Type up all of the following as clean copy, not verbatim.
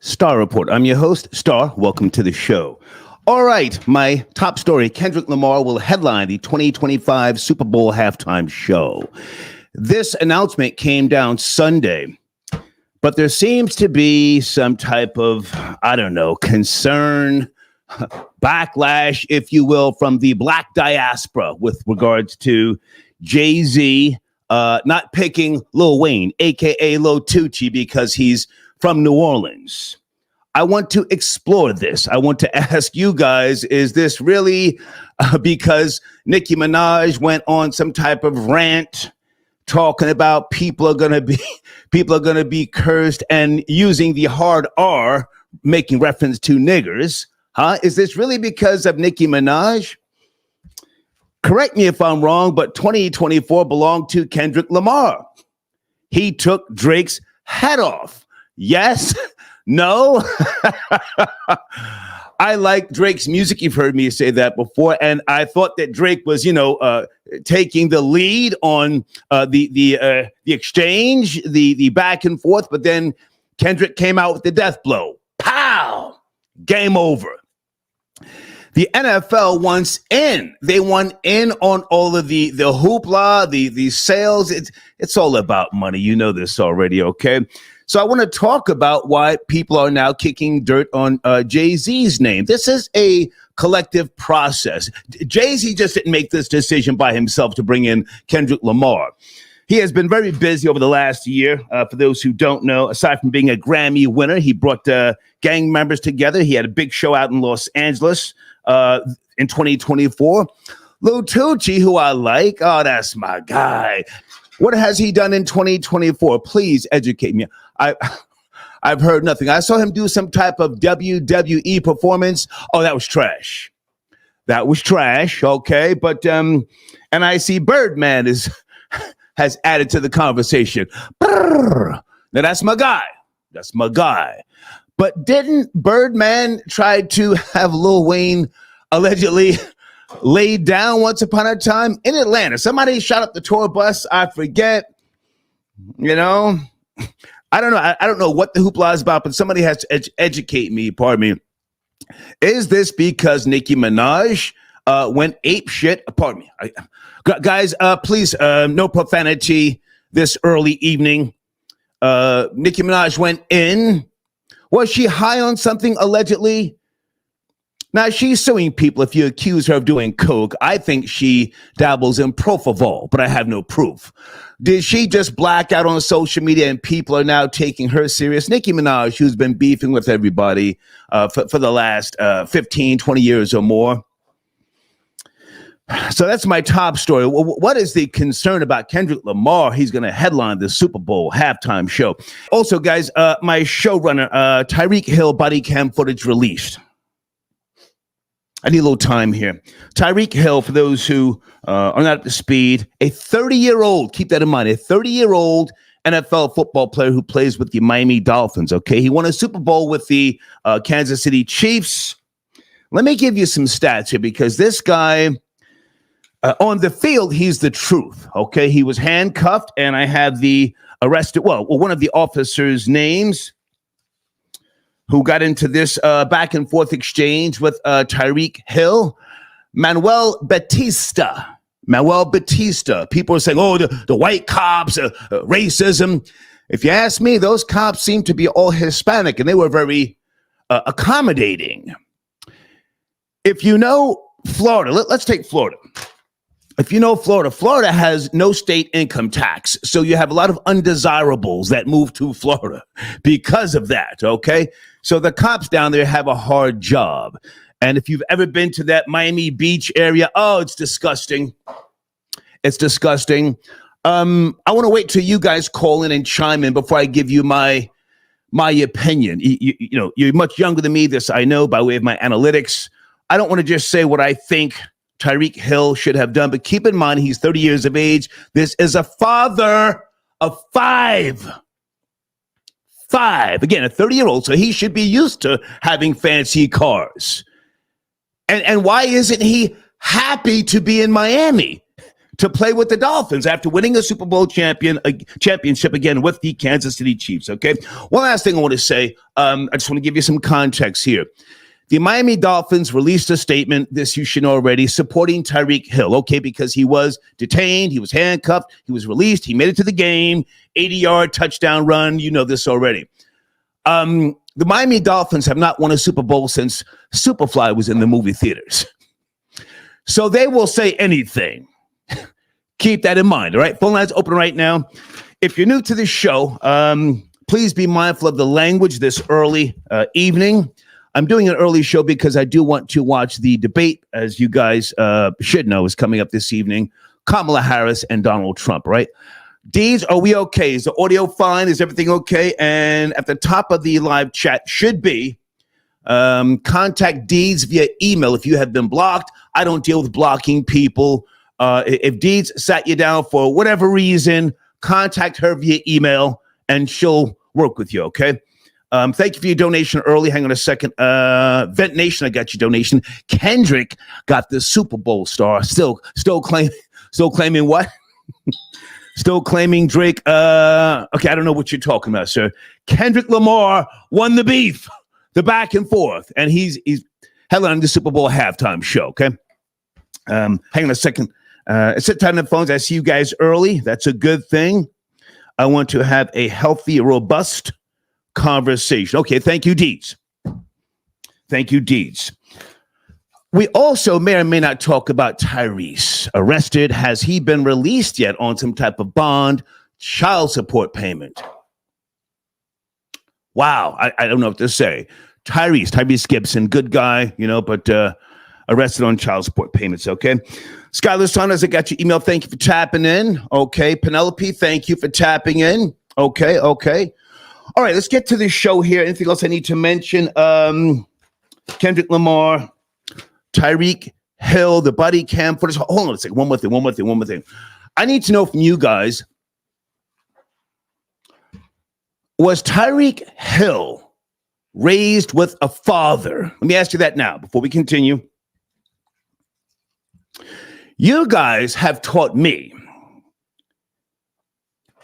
Star Report. I'm your host, Star. Welcome to the show. All right, my top story, Kendrick Lamar will headline the 2025 Super Bowl halftime show. This announcement came down Sunday, but there seems to be some type of, concern, backlash, if you will, from the Black diaspora with regards to Jay-Z not picking Lil Wayne, a.k.a. Lil Tucci, because he's from New Orleans. I want to explore this. I want to ask you guys, is this really because Nicki Minaj went on some type of rant talking about people are going to be cursed and using the hard R, making reference to niggers? Is this really because of Nicki Minaj? Correct me if I'm wrong, but 2024 belonged to Kendrick Lamar. He took Drake's head off. Yes? No? I like Drake's music. You've heard me say that before. And I thought that Drake was, taking the lead on the exchange, the back and forth. But then Kendrick came out with the death blow. Pow! Game over. The NFL wants in. They want in on all of the hoopla, the sales. It's all about money. You know this already, okay? So I want to talk about why people are now kicking dirt on Jay-Z's name. This is a collective process. Jay-Z just didn't make this decision by himself to bring in Kendrick Lamar. He has been very busy over the last year. For those who don't know, aside from being a Grammy winner, he brought gang members together. He had a big show out in Los Angeles in 2024. Lil Tucci, who I like, that's my guy. What has he done in 2024? Please educate me. I've heard nothing. I saw him do some type of WWE performance. Oh, that was trash. That was trash. Okay, but and I see Birdman has added to the conversation. Now that's my guy. That's my guy. But didn't Birdman try to have Lil Wayne allegedly laid down once upon a time in Atlanta? Somebody shot up the tour bus. I forget. I don't know. I don't know what the hoopla is about, but somebody has to educate me. Pardon me. Is this because Nicki Minaj went ape shit? Pardon me. Guys, please, no profanity this early evening. Nicki Minaj went in. Was she high on something, allegedly? Now, she's suing people if you accuse her of doing coke. I think she dabbles in propofol, but I have no proof. Did she just black out on social media and people are now taking her serious? Nicki Minaj, who's been beefing with everybody for the last 15, 20 years or more. So that's my top story. What is the concern about Kendrick Lamar? He's going to headline the Super Bowl halftime show. Also, guys, my showrunner, Tyreek Hill body cam footage released. I need a little time here. Tyreek Hill, for those who are not up to speed, a 30-year-old, keep that in mind, a 30-year-old NFL football player who plays with the Miami Dolphins, okay? He won a Super Bowl with the Kansas City Chiefs. Let me give you some stats here because this guy, on the field, he's the truth, okay? He was handcuffed, and I have the one of the officers' names who got into this back and forth exchange with Tyreek Hill, Manuel Batista. People are saying, oh, the white cops, racism. If you ask me, those cops seem to be all Hispanic, and they were very accommodating. If you know Florida, let's take Florida. If you know Florida has no state income tax. So you have a lot of undesirables that move to Florida because of that, okay? So the cops down there have a hard job. And if you've ever been to that Miami Beach area, oh, it's disgusting. It's disgusting. I want to wait till you guys call in and chime in before I give you my opinion. You're much younger than me, this I know by way of my analytics. I don't want to just say what I think Tyreek Hill should have done, but keep in mind he's 30 years of age. This is a father of five. Again, a 30-year-old, so he should be used to having fancy cars. And why isn't he happy to be in Miami? to play with the Dolphins after winning a Super Bowl championship again with the Kansas City Chiefs, okay? One last thing I want to say, I just want to give you some context here. The Miami Dolphins released a statement, this you should know already, supporting Tyreek Hill, okay, because he was detained, he was handcuffed, he was released, he made it to the game, 80-yard touchdown run, you know this already. The Miami Dolphins have not won a Super Bowl since Superfly was in the movie theaters. So they will say anything. Keep that in mind, all right? Phone lines open right now. If you're new to this show, please be mindful of the language this early evening. I'm doing an early show because I do want to watch the debate, as you guys should know, is coming up this evening. Kamala Harris and Donald Trump, right? Deeds, are we okay? Is the audio fine? Is everything okay? And at the top of the live chat should be contact Deeds via email if you have been blocked. I don't deal with blocking people. If Deeds sat you down for whatever reason, contact her via email and she'll work with you, okay? Thank you for your donation early. Hang on a second. Vent Nation, I got your donation. Kendrick got the Super Bowl star. Still claiming what? Still claiming Drake. Okay, I don't know what you're talking about, sir. Kendrick Lamar won the beef, the back and forth, and he's headlining the Super Bowl halftime show. Okay, hang on a second. Sit tight on the phones. I see you guys early. That's a good thing. I want to have a healthy, robust conversation. Okay, thank you, Deeds. Thank you, Deeds. We also may or may not talk about Tyrese. Arrested. Has he been released yet on some type of bond, child support payment? Wow, I don't know what to say. Tyrese Gibson, good guy, you know, but arrested on child support payments, okay? Skylar Saunders, I got your email. Thank you for tapping in. Okay, Penelope, thank you for tapping in. Okay. All right, let's get to the show here. Anything else I need to mention? Kendrick Lamar, Tyreek Hill, the body cam footage. Hold on a second. One more thing. I need to know from you guys, was Tyreek Hill raised with a father? Let me ask you that now before we continue. You guys have taught me,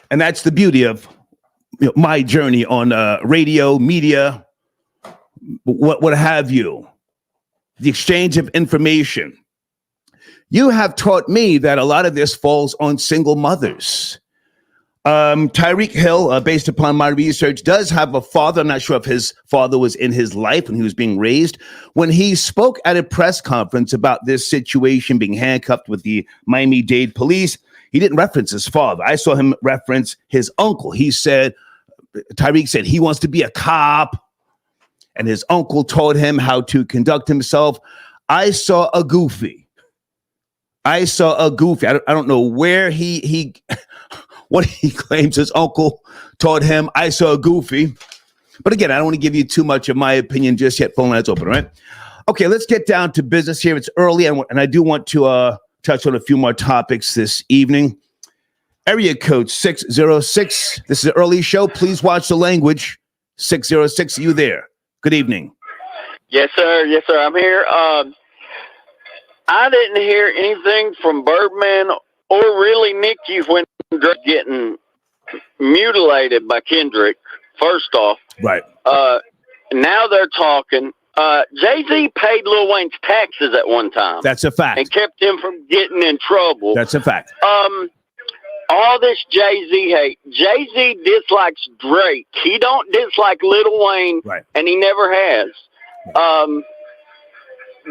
and that's the beauty of my journey on radio, media, what have you. The exchange of information. You have taught me that a lot of this falls on single mothers. Tyreek Hill, based upon my research, does have a father. I'm not sure if his father was in his life when he was being raised. When he spoke at a press conference about this situation, being handcuffed with the Miami-Dade police, he didn't reference his father. I saw him reference his uncle. Tyreek said he wants to be a cop, and his uncle taught him how to conduct himself. I saw a goofy. I don't know where he what he claims his uncle taught him. I saw a goofy. But again, I don't want to give you too much of my opinion just yet. Phone lines open, right? Okay, let's get down to business here. It's early, and I do want to touch on a few more topics this evening. Area code 606. This is an early show. Please watch the language. 606, you there? Good evening. Yes, sir. I'm here. I didn't hear anything from Birdman or really Nicki when Drake getting mutilated by Kendrick. First off, right. Now they're talking. Jay-Z paid Lil Wayne's taxes at one time. That's a fact. And kept him from getting in trouble. That's a fact. All this Jay-Z hate. Jay-Z dislikes Drake. He don't dislike Lil Wayne, right. And he never has. Right.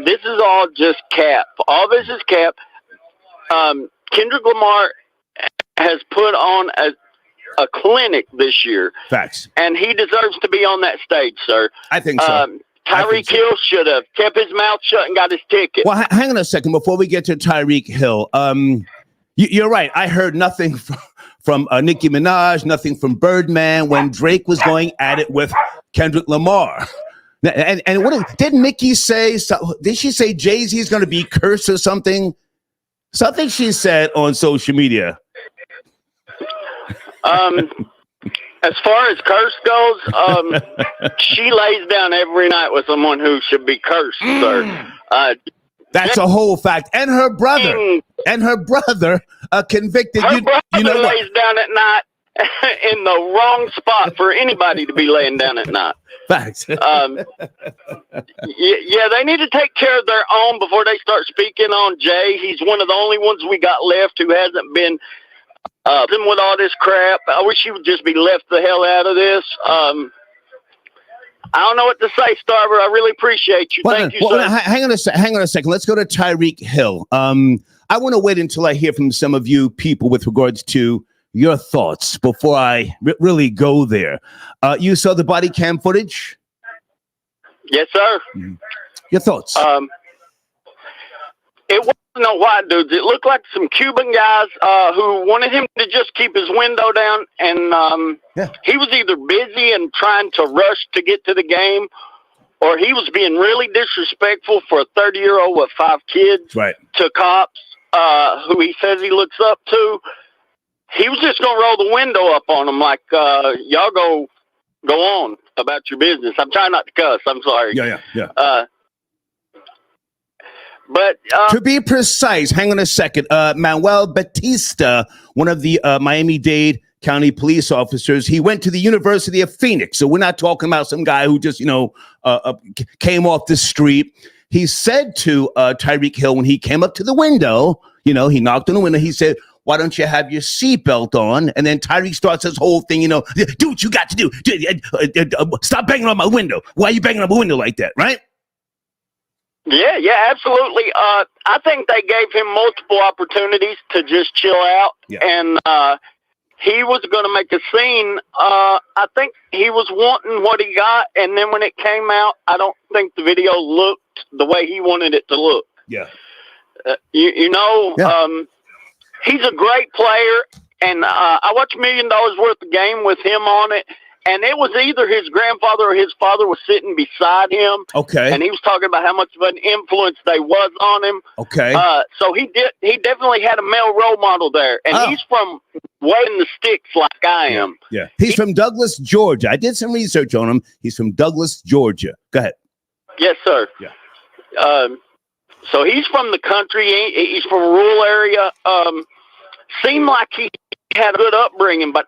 This is all just cap. All this is cap. Kendrick Lamar has put on a clinic this year. Facts. And he deserves to be on that stage, sir. I think so. Tyreek Hill should have kept his mouth shut and got his ticket. Well, hang on a second before we get to Tyreek Hill. You're right. I heard nothing from Nicki Minaj, nothing from Birdman when Drake was going at it with Kendrick Lamar. And didn't Nicki say? Did she say Jay-Z is going to be cursed or something? Something she said on social media. As far as curse goes, she lays down every night with someone who should be cursed, sir. That's a whole fact. And her brother. Convicted. Her brother lays down at night in the wrong spot for anybody to be laying down at night. Facts. Yeah, they need to take care of their own before they start speaking on Jay. He's one of the only ones we got left who hasn't been with all this crap. I wish he would just be left the hell out of this. I don't know what to say, Starver. I really appreciate you. Thank you, sir. Hang on a second. Let's go to Tyreek Hill. I want to wait until I hear from some of you people with regards to your thoughts before I really go there. You saw the body cam footage? Yes, sir. Mm-hmm. Your thoughts? It wasn't no white dudes. It looked like some Cuban guys who wanted him to just keep his window down, and he was either busy and trying to rush to get to the game, or he was being really disrespectful for a 30-year-old with 5 kids to cops who he says he looks up to. He was just going to roll the window up on them like, y'all go on about your business. I'm trying not to cuss. I'm sorry. Yeah. But to be precise, hang on a second. Manuel Batista, one of the Miami-Dade County police officers, he went to the University of Phoenix. So we're not talking about some guy who just, came off the street. He said to Tyreek Hill when he came up to the window, he knocked on the window. He said, "Why don't you have your seatbelt on?" And then Tyreek starts his whole thing, do what you got to do. Stop banging on my window. Why are you banging on my window like that, right? Yeah, absolutely. I think they gave him multiple opportunities to just chill out, and he was going to make a scene. I think he was wanting what he got, and then when it came out, I don't think the video looked the way he wanted it to look. Yeah. He's a great player, and I watched $1 Million Worth of Game with him on it, and it was either his grandfather or his father was sitting beside him. Okay. And he was talking about how much of an influence they was on him. Okay. So he definitely had a male role model there, and he's from way in the sticks like I am. Yeah. He's from Douglas, Georgia. I did some research on him. He's from Douglas, Georgia. Go ahead. Yes, sir. Yeah. So he's from the country. He's from a rural area. Seemed like he had a good upbringing, but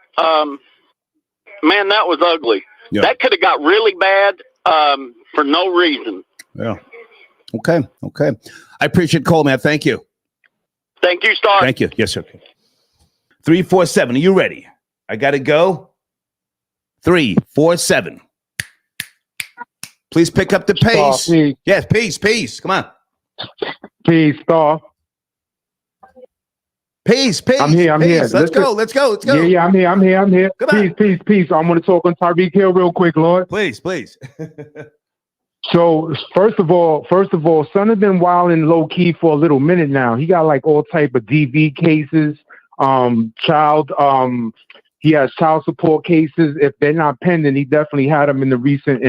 man, that was ugly. Yeah. That could have got really bad for no reason. Yeah. Okay. I appreciate the call, man. Thank you. Thank you, Star. Thank you. Yes, sir. 347. Are you ready? I got to go. 347. Please pick up the pace. Star, yes, peace. Come on. Peace, Star. Peace. I'm here. Let's go. Yeah, I'm here. Peace. I'm going to talk on Tyreek Hill real quick, Lord. Please. So first of all, son has been wilding low key for a little minute now. He got like all type of DV cases, he has child support cases. If they're not pending, he definitely had them in the recent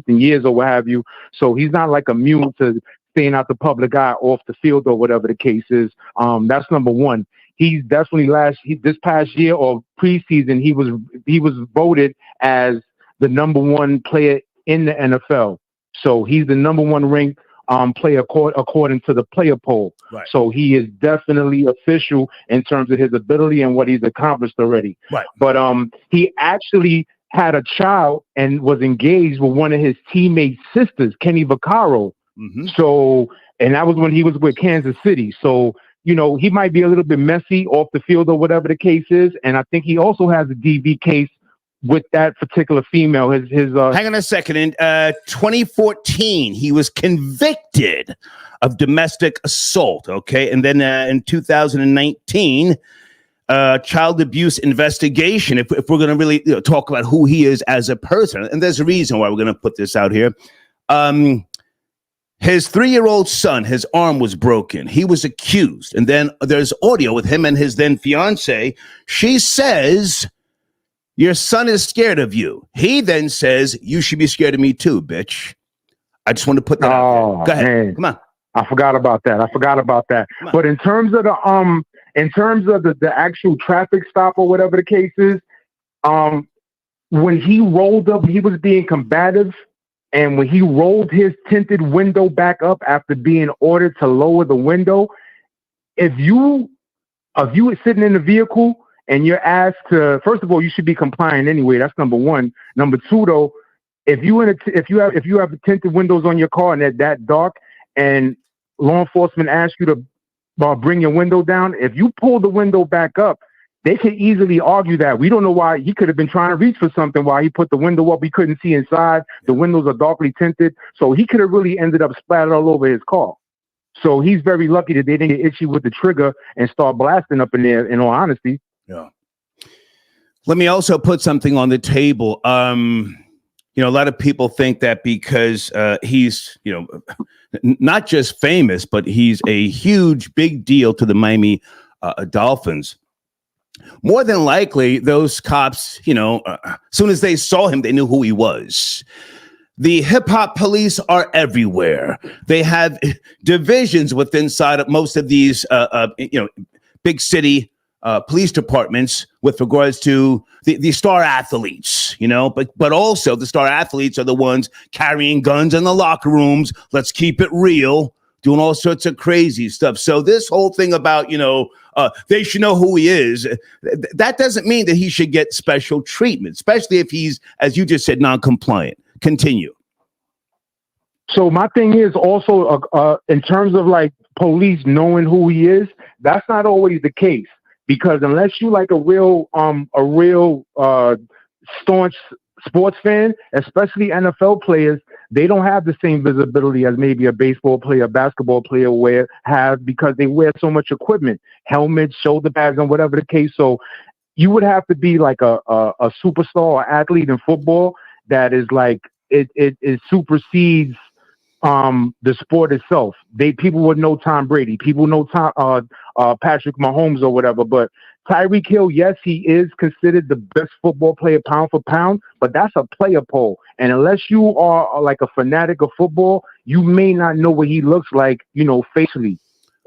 years or what have you. So he's not like immune to staying out the public eye off the field or whatever the case is. That's number one. He's definitely this past year or preseason, he was voted as the number 1 player in the NFL. So he's the number 1 ranked player according to the player poll. Right. So he is definitely official in terms of his ability and what he's accomplished already. Right. But he actually had a child and was engaged with one of his teammates' sisters, Kenny Vaccaro. Mm-hmm. So, and that was when he was with Kansas City. So, he might be a little bit messy off the field or whatever the case is. And I think he also has a DV case with that particular female. Hang on a second. In 2014, he was convicted of domestic assault. Okay. And then in 2019, child abuse investigation. If we're going to really talk about who he is as a person, and there's a reason why we're going to put this out here. His 3-year-old son, his arm was broken. He was accused. And then there's audio with him and his then fiance. She says, "Your son is scared of you." He then says, "You should be scared of me too, bitch." I just want to put that out there. Go ahead. Man. Come on. I forgot about that. But in terms of the actual traffic stop or whatever the case is, when he rolled up, he was being combative. And when he rolled his tinted window back up after being ordered to lower the window, if you were sitting in the vehicle and you're asked to, first of all, you should be compliant anyway. That's number one. Number two, though, if you have tinted windows on your car and they're that dark, and law enforcement asks you to bring your window down, if you pull the window back up, they could easily argue that we don't know why he could have been trying to reach for something while he put the window up. We couldn't see inside. The windows are darkly tinted, so he could have really ended up splattered all over his car. So he's very lucky that they didn't get itchy with the trigger and start blasting up in there, in all honesty. Yeah. Let me also put something on the table. A lot of people think that because he's, not just famous, but he's a huge, big deal to the Miami Dolphins. More than likely, those cops, as soon as they saw him, they knew who he was. The hip hop police are everywhere. They have divisions inside of most of these, big city police departments with regards to the star athletes, but also the star athletes are the ones carrying guns in the locker rooms. Let's keep it real, doing all sorts of crazy stuff. So this whole thing about, they should know who he is. That doesn't mean that he should get special treatment, especially if he's, as you just said, non-compliant. Continue. So my thing is also in terms of like police knowing who he is, that's not always the case, because unless you like a real staunch sports fan, especially NFL players, they don't have the same visibility as maybe a baseball player, basketball player have, because they wear so much equipment, helmets, shoulder pads, and whatever the case. So you would have to be like a superstar or athlete in football that is like it supersedes the sport itself. People would know Tom Brady. People know Patrick Mahomes or whatever. But Tyreek Hill, yes, he is considered the best football player pound for pound, but that's a player poll. And unless you are like a fanatic of football, you may not know what he looks like, facially.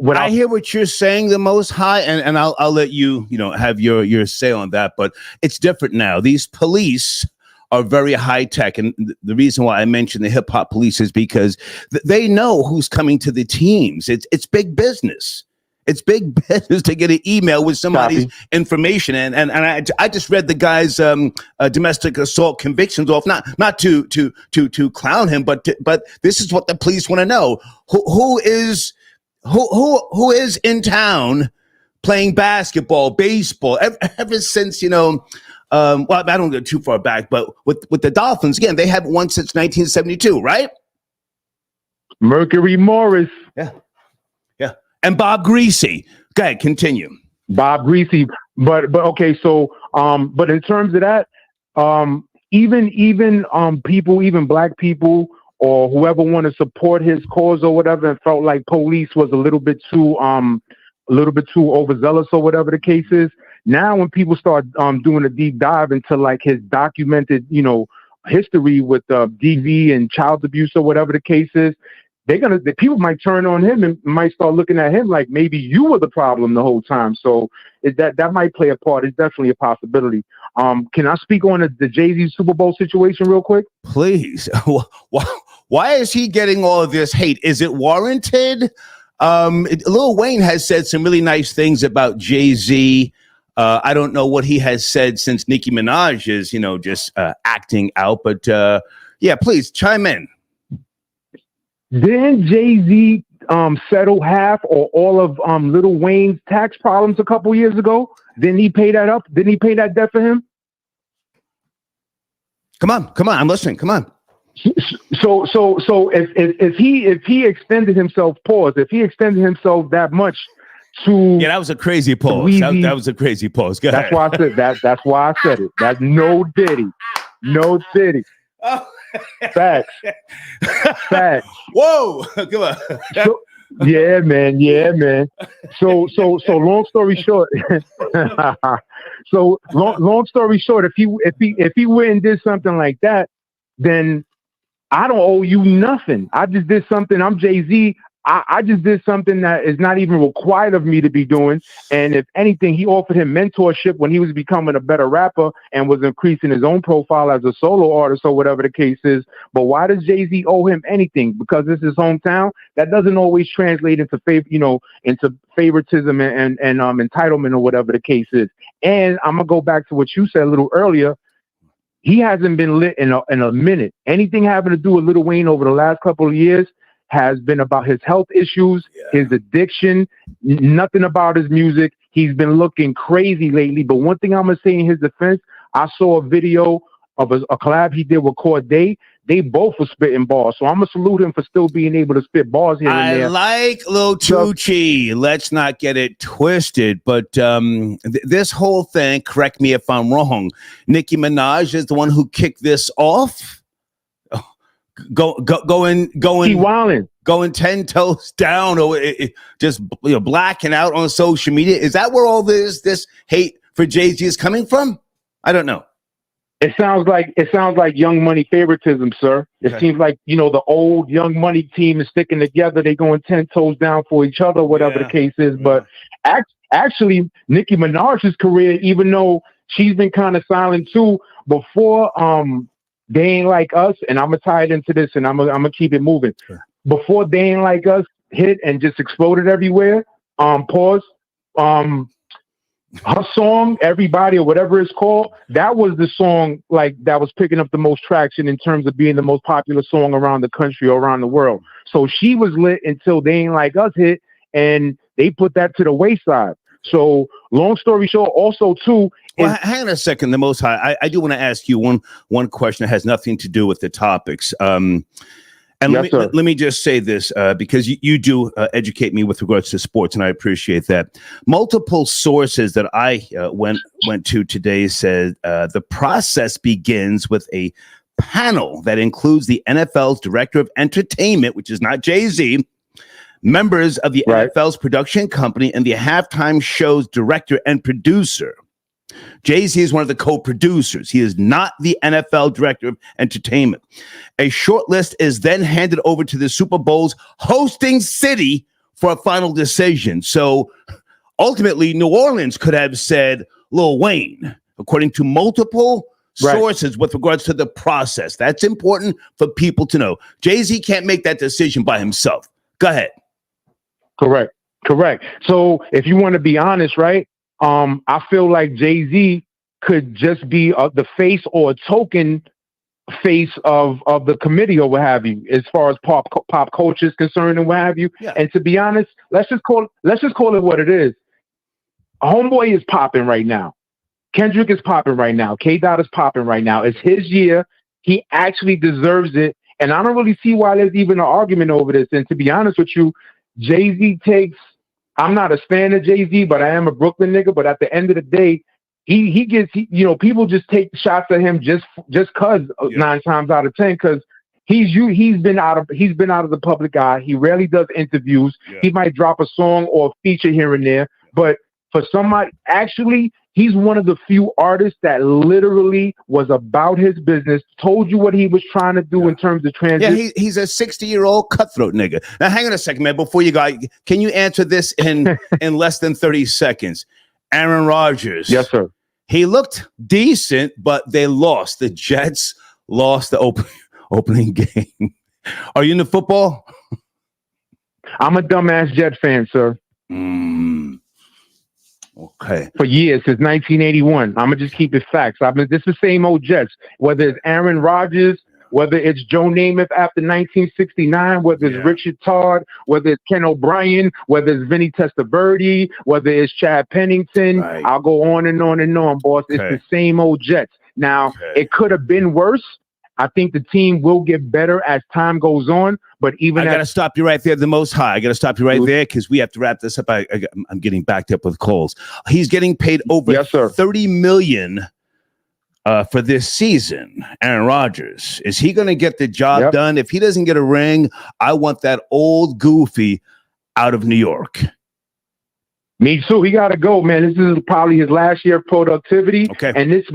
I hear what you're saying, the Most High, and I'll let you, have your say on that. But it's different now. These police are very high tech. And the reason why I mentioned the hip hop police is because they know who's coming to the teams. It's big business. It's big business to get an email with somebody's information. And I just read the guy's domestic assault convictions off, not to clown him, but this is what the police want to know. Who is in town playing basketball, baseball, ever since, well, I don't go too far back, but with the Dolphins, again, they haven't won since 1972, right? Mercury Morris. Yeah. And Bob Greasy. Go ahead, continue. Bob Greasy. But okay, so but in terms of that, even people, even black people or whoever want to support his cause or whatever, and felt like police was a little bit too overzealous or whatever the case is. Now, when people start doing a deep dive into like his documented, history with DV and child abuse or whatever the case is, the people might turn on him and might start looking at him like maybe you were the problem the whole time. So that might play a part. It's definitely a possibility. Can I speak on the Jay-Z Super Bowl situation real quick? Please. Why is he getting all of this hate? Is it warranted? Lil Wayne has said some really nice things about Jay-Z. I don't know what he has said since Nicki Minaj is, just acting out. But yeah, please chime in. Didn't Jay-Z settle half or all of Lil Wayne's tax problems a couple years ago? Didn't he pay that up? Didn't he pay that debt for him? Come on, I'm listening. Come on. So if he extended himself, if he extended himself that much to that was a crazy pause. That was a crazy pause. Go that's ahead. why I said that. That's why I said it. That's no Diddy. Oh. Facts. Whoa, come on. Yeah, man. So long story short. Long story short, if he went and did something like that, then I don't owe you nothing. I just did something. I'm Jay-Z. I just did something that is not even required of me to be doing. And if anything, he offered him mentorship when he was becoming a better rapper and was increasing his own profile as a solo artist or whatever the case is. But why does Jay-Z owe him anything? Because this is his hometown? That doesn't always translate into into favoritism and entitlement or whatever the case is. And I'm gonna go back to what you said a little earlier. He hasn't been lit in a minute. Anything having to do with Lil Wayne over the last couple of years has been about his health issues, his addiction, nothing about his music. He's been looking crazy lately. But one thing I'm going to say in his defense, I saw a video of a collab he did with Corday. They both were spitting bars. So I'm going to salute him for still being able to spit bars here and there. I like Lil Tucci. Let's not get it twisted. But this whole thing, correct me if I'm wrong, Nicki Minaj is the one who kicked this off? Going 10 toes down, or just blacking out on social media. Is that where all this hate for Jay-Z is coming from? I don't know. It sounds like Young Money favoritism, sir. It seems like the old Young Money team is sticking together. They going 10 toes down for each other, whatever the case is. But actually, Nicki Minaj's career, even though she's been kind of silent too, before They Ain't Like Us, and I'm gonna tie it into this, and I'm gonna keep it moving. Sure. Before They Ain't Like Us hit and just exploded everywhere, her song Everybody or whatever it's called, that was the song that was picking up the most traction in terms of being the most popular song around the country or around the world. So she was lit until They Ain't Like Us hit, and they put that to the wayside. So long story short, also too. Well, hang on a second. The Most High, I do want to ask you one question that has nothing to do with the topics. And let me just say this, because you do educate me with regards to sports, and I appreciate that. Multiple sources that I went to today said the process begins with a panel that includes the NFL's director of entertainment, which is not Jay-Z, members of the NFL's production company, and the halftime show's director and producer. Jay-Z is one of the co-producers. He is not the NFL director of entertainment. A short list is then handed over to the Super Bowl's hosting city for a final decision. So ultimately, New Orleans could have said Lil Wayne, according to multiple sources with regards to the process. That's important for people to know. Jay-Z can't make that decision by himself. Go ahead. Correct. So if you want to be honest, right? I feel like Jay-Z could just be the face or a token face of the committee or what have you, as far as pop culture is concerned and what have you. Yeah. And to be honest, let's just call it what it is. Homeboy is popping right now. Kendrick is popping right now. K-Dot is popping right now. It's his year. He actually deserves it. And I don't really see why there's even an argument over this. And to be honest with you, Jay-Z I'm not a fan of Jay-Z, but I am a Brooklyn nigga. But at the end of the day, he gets people just take shots at him just cause 9 times out of 10, because he's been out of the public eye. He rarely does interviews. Yeah. He might drop a song or a feature here and there, but for somebody, actually, he's one of the few artists that literally was about his business, told you what he was trying to do in terms of transition. Yeah, he's a 60-year-old cutthroat nigga. Now, hang on a second, man. Before you go, can you answer this in less than 30 seconds? Aaron Rodgers. Yes, sir. He looked decent, but they lost. The Jets lost the opening game. Are you into football? I'm a dumbass Jet fan, sir. Okay. For years, since 1981. I'm going to just keep it facts. This is the same old Jets. Whether it's Aaron Rodgers, whether it's Joe Namath after 1969, whether it's Richard Todd, whether it's Ken O'Brien, whether it's Vinny Testaverde, whether it's Chad Pennington. I'll go on and on and on, boss. It's the same old Jets. Now, it could have been worse. I think the team will get better as time goes on, but even I got to stop you right there. The Most High. I got to stop you right there because we have to wrap this up. I'm getting backed up with calls. He's getting paid over $30 million for this season. Aaron Rodgers, is he going to get the job done? If he doesn't get a ring, I want that old goofy out of New York. Me too. He got to go, man. This is probably his last year of productivity, and this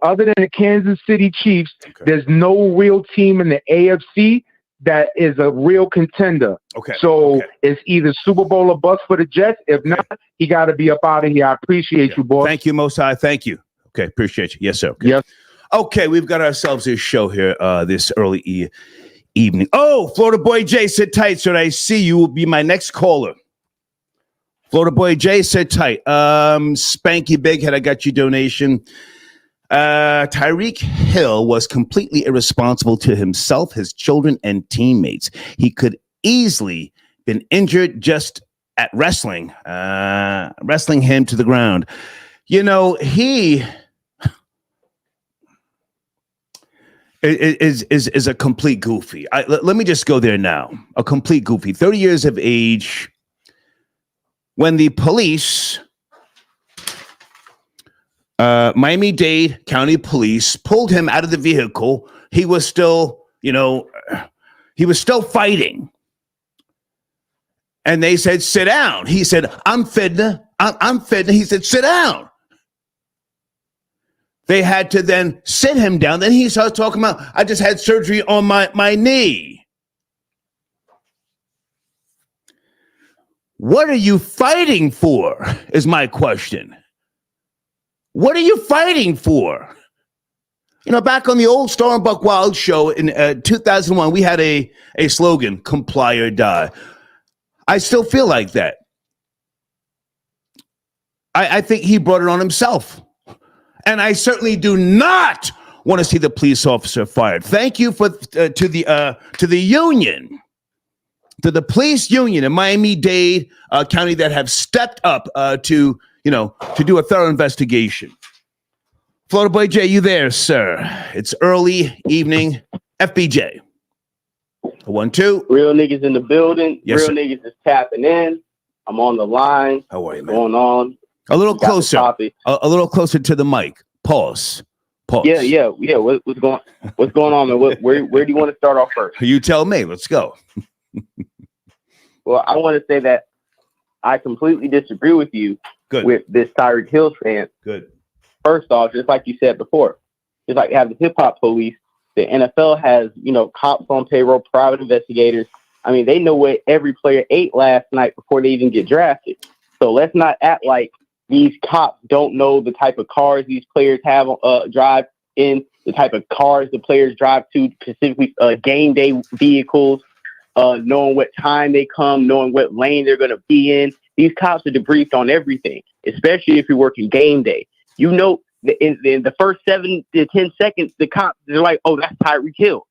other than the Kansas City Chiefs, there's no real team in the AFC that is a real contender. Okay. So it's either Super Bowl or bust for the Jets. If not, he got to be up out of here. I appreciate you, boss. Thank you, Mosai. Thank you. Okay, appreciate you. Yes, sir. Okay. Yes. Okay, we've got ourselves a show here this early evening. Oh, Florida Boy Jay, sit tight, sir. I see you will be my next caller. Florida Boy Jay, sit tight. Spanky Big Head, I got your donation. Tyreek Hill was completely irresponsible to himself, his children, and teammates. He could easily been injured just at wrestling him to the ground. You know, he is a complete goofy. Let me just go there now. A complete goofy. 30 years of age. When the police, Miami-Dade County Police, pulled him out of the vehicle, he was still, fighting. And they said, sit down. He said, I'm fitna. He said, sit down. They had to then sit him down. Then he started talking about, I just had surgery on my knee. What are you fighting for, is my question. What are you fighting for? You know, back on the old Star and Buck Wild show in 2001, we had a slogan, comply or die. I still feel like that. I think he brought it on himself. And I certainly do not want to see the police officer fired. Thank you to the union, to the police union in Miami-Dade County that have stepped up to do a thorough investigation. Florida Boy Jay, you there, sir? It's early evening. FBJ. 1, 2. Real niggas in the building. Yes, Real sir. niggas is tapping in. I'm on the line. How are you, man? Going on. A little Got the closer. topic. A little closer to the mic. Pause. Yeah. What's going on, man? Where do you want to start off first? You tell me. Let's go. Well, I want to say that I completely disagree with you Good. with this Tyreek Hill stance. Good. First off, just like you said before, just like you have the hip hop police, the NFL has, cops on payroll, private investigators. I mean, they know what every player ate last night before they even get drafted. So let's not act like these cops don't know the type of cars these players have drive in, the type of cars the players drive to, specifically game day vehicles, knowing what time they come, knowing what lane they're going to be in. These cops are debriefed on everything, especially if you're working game day. You know, in the first 7 to 10 seconds, the cops, they're like, oh, that's Tyreek Hill.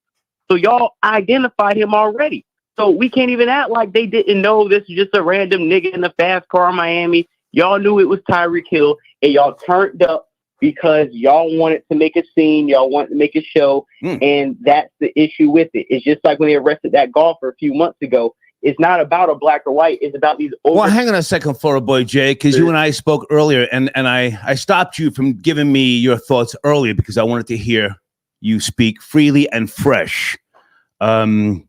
So y'all identified him already. So we can't even act like they didn't know this is just a random nigga in a fast car in Miami. Y'all knew it was Tyreek Hill, and y'all turned up because y'all wanted to make a scene. Y'all wanted to make a show, and that's the issue with it. It's just like when they arrested that golfer a few months ago. It's not about a black or white. It's about these. Well, hang on a second, Florida Boy Jay, because you and I spoke earlier, and I stopped you from giving me your thoughts earlier because I wanted to hear you speak freely and fresh. Now,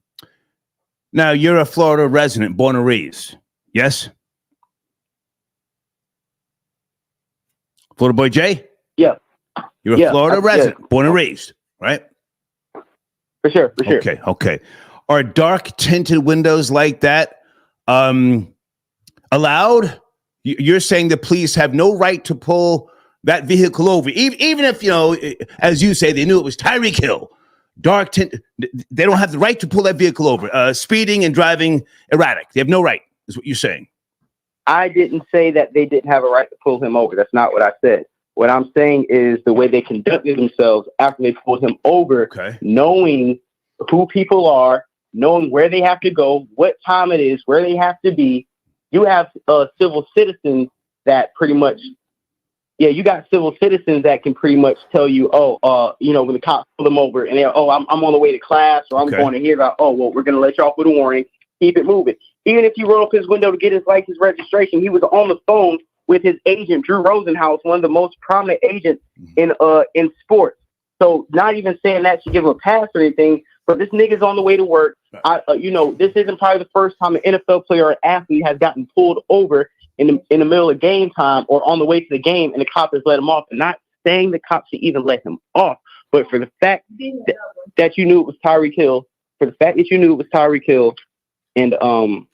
you're a Florida resident, born and raised, yes? Florida Boy Jay? Yeah. You're a Florida resident, born and raised, right? For sure. Okay. Are dark tinted windows like that allowed? You're saying the police have no right to pull that vehicle over, even if, as you say, they knew it was Tyreek Hill. Dark tint, they don't have the right to pull that vehicle over. Speeding and driving erratic. They have no right, is what you're saying. I didn't say that they didn't have a right to pull him over. That's not what I said. What I'm saying is the way they conducted themselves after they pulled him over, knowing who people are, knowing where they have to go, what time it is, where they have to be. You have civil citizens that pretty much, you got civil citizens that can pretty much tell you, when the cops pull them over and they're, I'm on the way to class, or I'm going to hear about, we're going to let you off with a warning. Keep it moving. Even if you roll up his window to get his license registration, he was on the phone with his agent, Drew Rosenhaus, one of the most prominent agents in sports. So not even saying that should give him a pass or anything, but this nigga's on the way to work. This isn't probably the first time an NFL player or athlete has gotten pulled over in the middle of game time or on the way to the game, and the cop has let him off. And not saying the cop should even let him off, but for the fact that you knew it was Tyreek Hill, for the fact that you knew it was Tyreek Hill, and for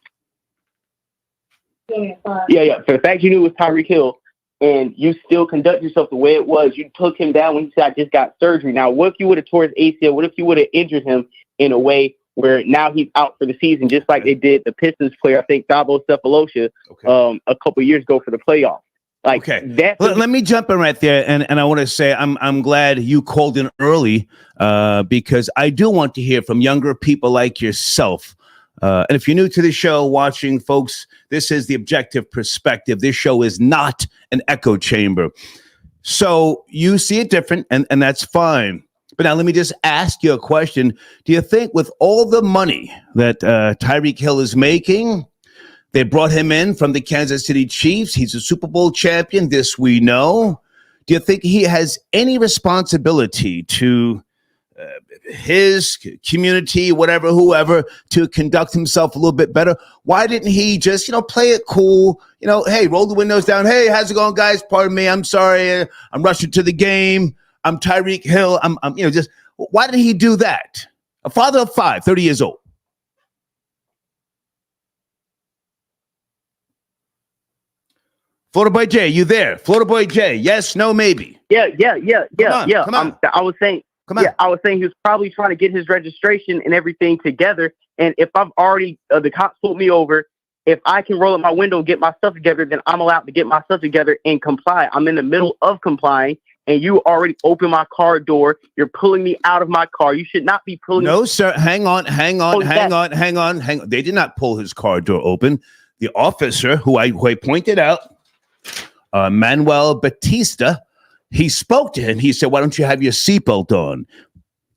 the fact you knew it was Tyreek Hill, and you still conduct yourself the way it was, you took him down when he said, "I just got surgery." Now, what if you would have tore his ACL? What if you would have injured him in a way where now he's out for the season, just like they did the Pistons player, I think Dabo Cephalosha, a couple years ago for the playoffs. Like that. Let me jump in right there, and I want to say I'm glad you called in early because I do want to hear from younger people like yourself. And if you're new to the show, watching, folks, this is the objective perspective. This show is not an echo chamber. So you see it different, and that's fine. But now let me just ask you a question. Do you think with all the money that Tyreek Hill is making, they brought him in from the Kansas City Chiefs, he's a Super Bowl champion, this we know. Do you think he has any responsibility to his community, whatever, whoever, to conduct himself a little bit better? Why didn't he just, play it cool? Hey, roll the windows down. Hey, how's it going, guys? Pardon me. I'm sorry. I'm rushing to the game. I'm Tyreek Hill. I'm just, why did he do that? A father of 5, 30 years old. Florida Boy J, you there? Florida Boy J, yes, no, maybe. Yeah. Come on. I was saying he was probably trying to get his registration and everything together. And if I've already, the cops pulled me over, if I can roll up my window and get my stuff together, then I'm allowed to get my stuff together and comply. I'm in the middle of complying, and you already opened my car door. You're pulling me out of my car. You should not be pulling. No, sir. Hang on. They did not pull his car door open. The officer who I pointed out, Manuel Batista, he spoke to him. He said, "Why don't you have your seatbelt on?"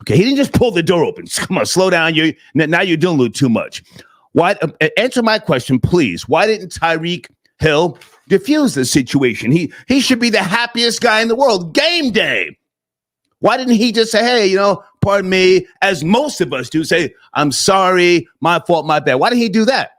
Okay, he didn't just pull the door open. Come on, slow down. Now you're doing a little too much. Why? Answer my question, please. Why didn't Tyreek Hill diffuse the situation? He should be the happiest guy in the world. Game day. Why didn't he just say, "Hey, pardon me," as most of us do, say, "I'm sorry, my fault, my bad"? Why didn't he do that?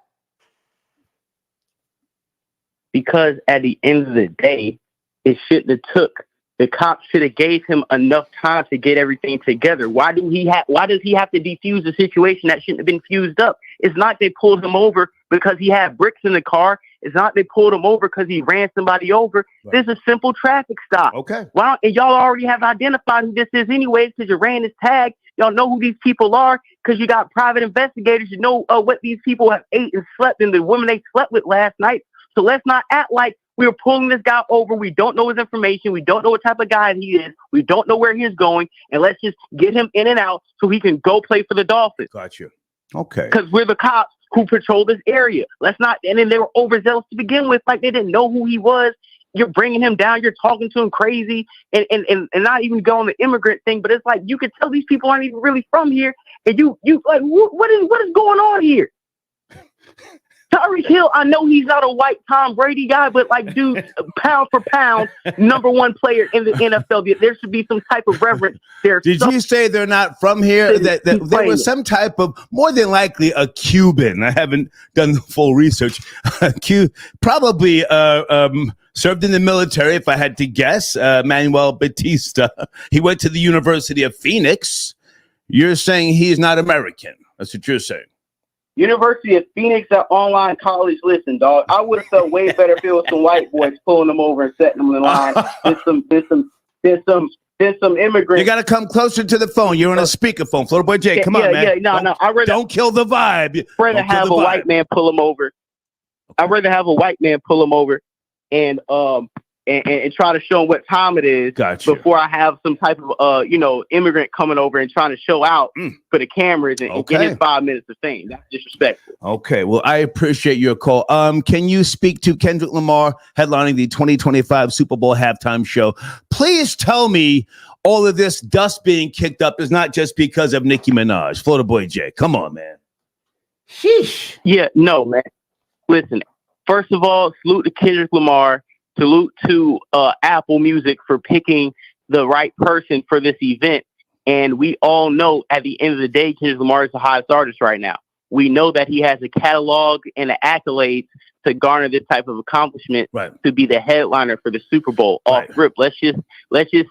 Because at the end of the day, it shouldn't have took. The cops should have gave him enough time to get everything together. Why does he have to defuse a situation that shouldn't have been fused up? It's not they pulled him over because he had bricks in the car. It's not they pulled him over because he ran somebody over. Right. This is a simple traffic stop. Okay. And y'all already have identified who this is anyways because you ran his tag. Y'all know who these people are because you got private investigators. You know what these people have ate and slept in, the women they slept with last night. So let's not act like we're pulling this guy over. We don't know his information. We don't know what type of guy he is. We don't know where he's going. And let's just get him in and out so he can go play for the Dolphins. Got you. Okay. Because we're the cops who patrol this area. Let's not. And then they were overzealous to begin with. Like they didn't know who he was. You're bringing him down. You're talking to him crazy and not even going the immigrant thing. But it's like you could tell these people aren't even really from here. And you like, what is going on here? Tyreek Hill, I know he's not a white Tom Brady guy, but dude, pound for pound, number one player in the NFL. There should be some type of reverence there. Did you say they're not from here? That there was some type of, more than likely, a Cuban. I haven't done the full research. Probably served in the military, if I had to guess. Manuel Batista. He went to the University of Phoenix. You're saying he's not American. That's what you're saying. University of Phoenix at online college. Listen, dog, I would have felt way better if it was some white boys pulling them over and setting them in line. There's some immigrants. You got to come closer to the phone. You're on a speakerphone. Florida Boy J, come on, man. No. Don't kill the vibe. I'd rather have a white man pull them over. I'd rather have a white man pull them over and try to show them what time it is before I have some type of immigrant coming over and trying to show out for the cameras and get his 5 minutes of fame. That's disrespectful. Okay, well, I appreciate your call. Can you speak to Kendrick Lamar headlining the 2025 Super Bowl halftime show? Please tell me all of this dust being kicked up is not just because of Nicki Minaj. Florida Boy J, come on, man. Sheesh. Yeah, no, man. Listen, first of all, salute to Kendrick Lamar. Salute to Apple Music for picking the right person for this event. And we all know at the end of the day, Kendrick Lamar is the hottest artist right now. We know that he has a catalog and an accolades to garner this type of accomplishment to be the headliner for the Super Bowl. Off rip. Let's just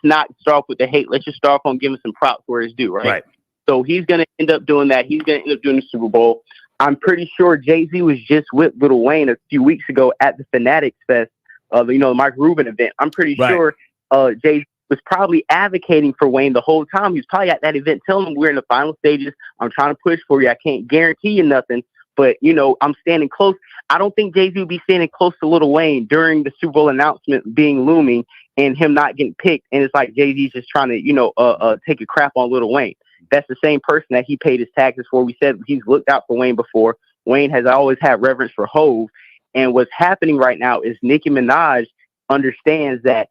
not start off with the hate. Let's just start off on giving some props where it's due, right? So he's going to end up doing that. He's going to end up doing the Super Bowl. I'm pretty sure Jay-Z was just with Lil Wayne a few weeks ago at the Fanatics Fest, the Mike Rubin event. I'm pretty sure Jay-Z was probably advocating for Wayne the whole time. He was probably at that event telling him, we're in the final stages. I'm trying to push for you. I can't guarantee you nothing, but, I'm standing close. I don't think Jay-Z would be standing close to Lil Wayne during the Super Bowl announcement being looming and him not getting picked. And it's like Jay-Z's just trying to, take a crap on Lil Wayne. That's the same person that he paid his taxes for. We said he's looked out for Wayne before. Wayne has always had reverence for Hove. And what's happening right now is Nicki Minaj understands that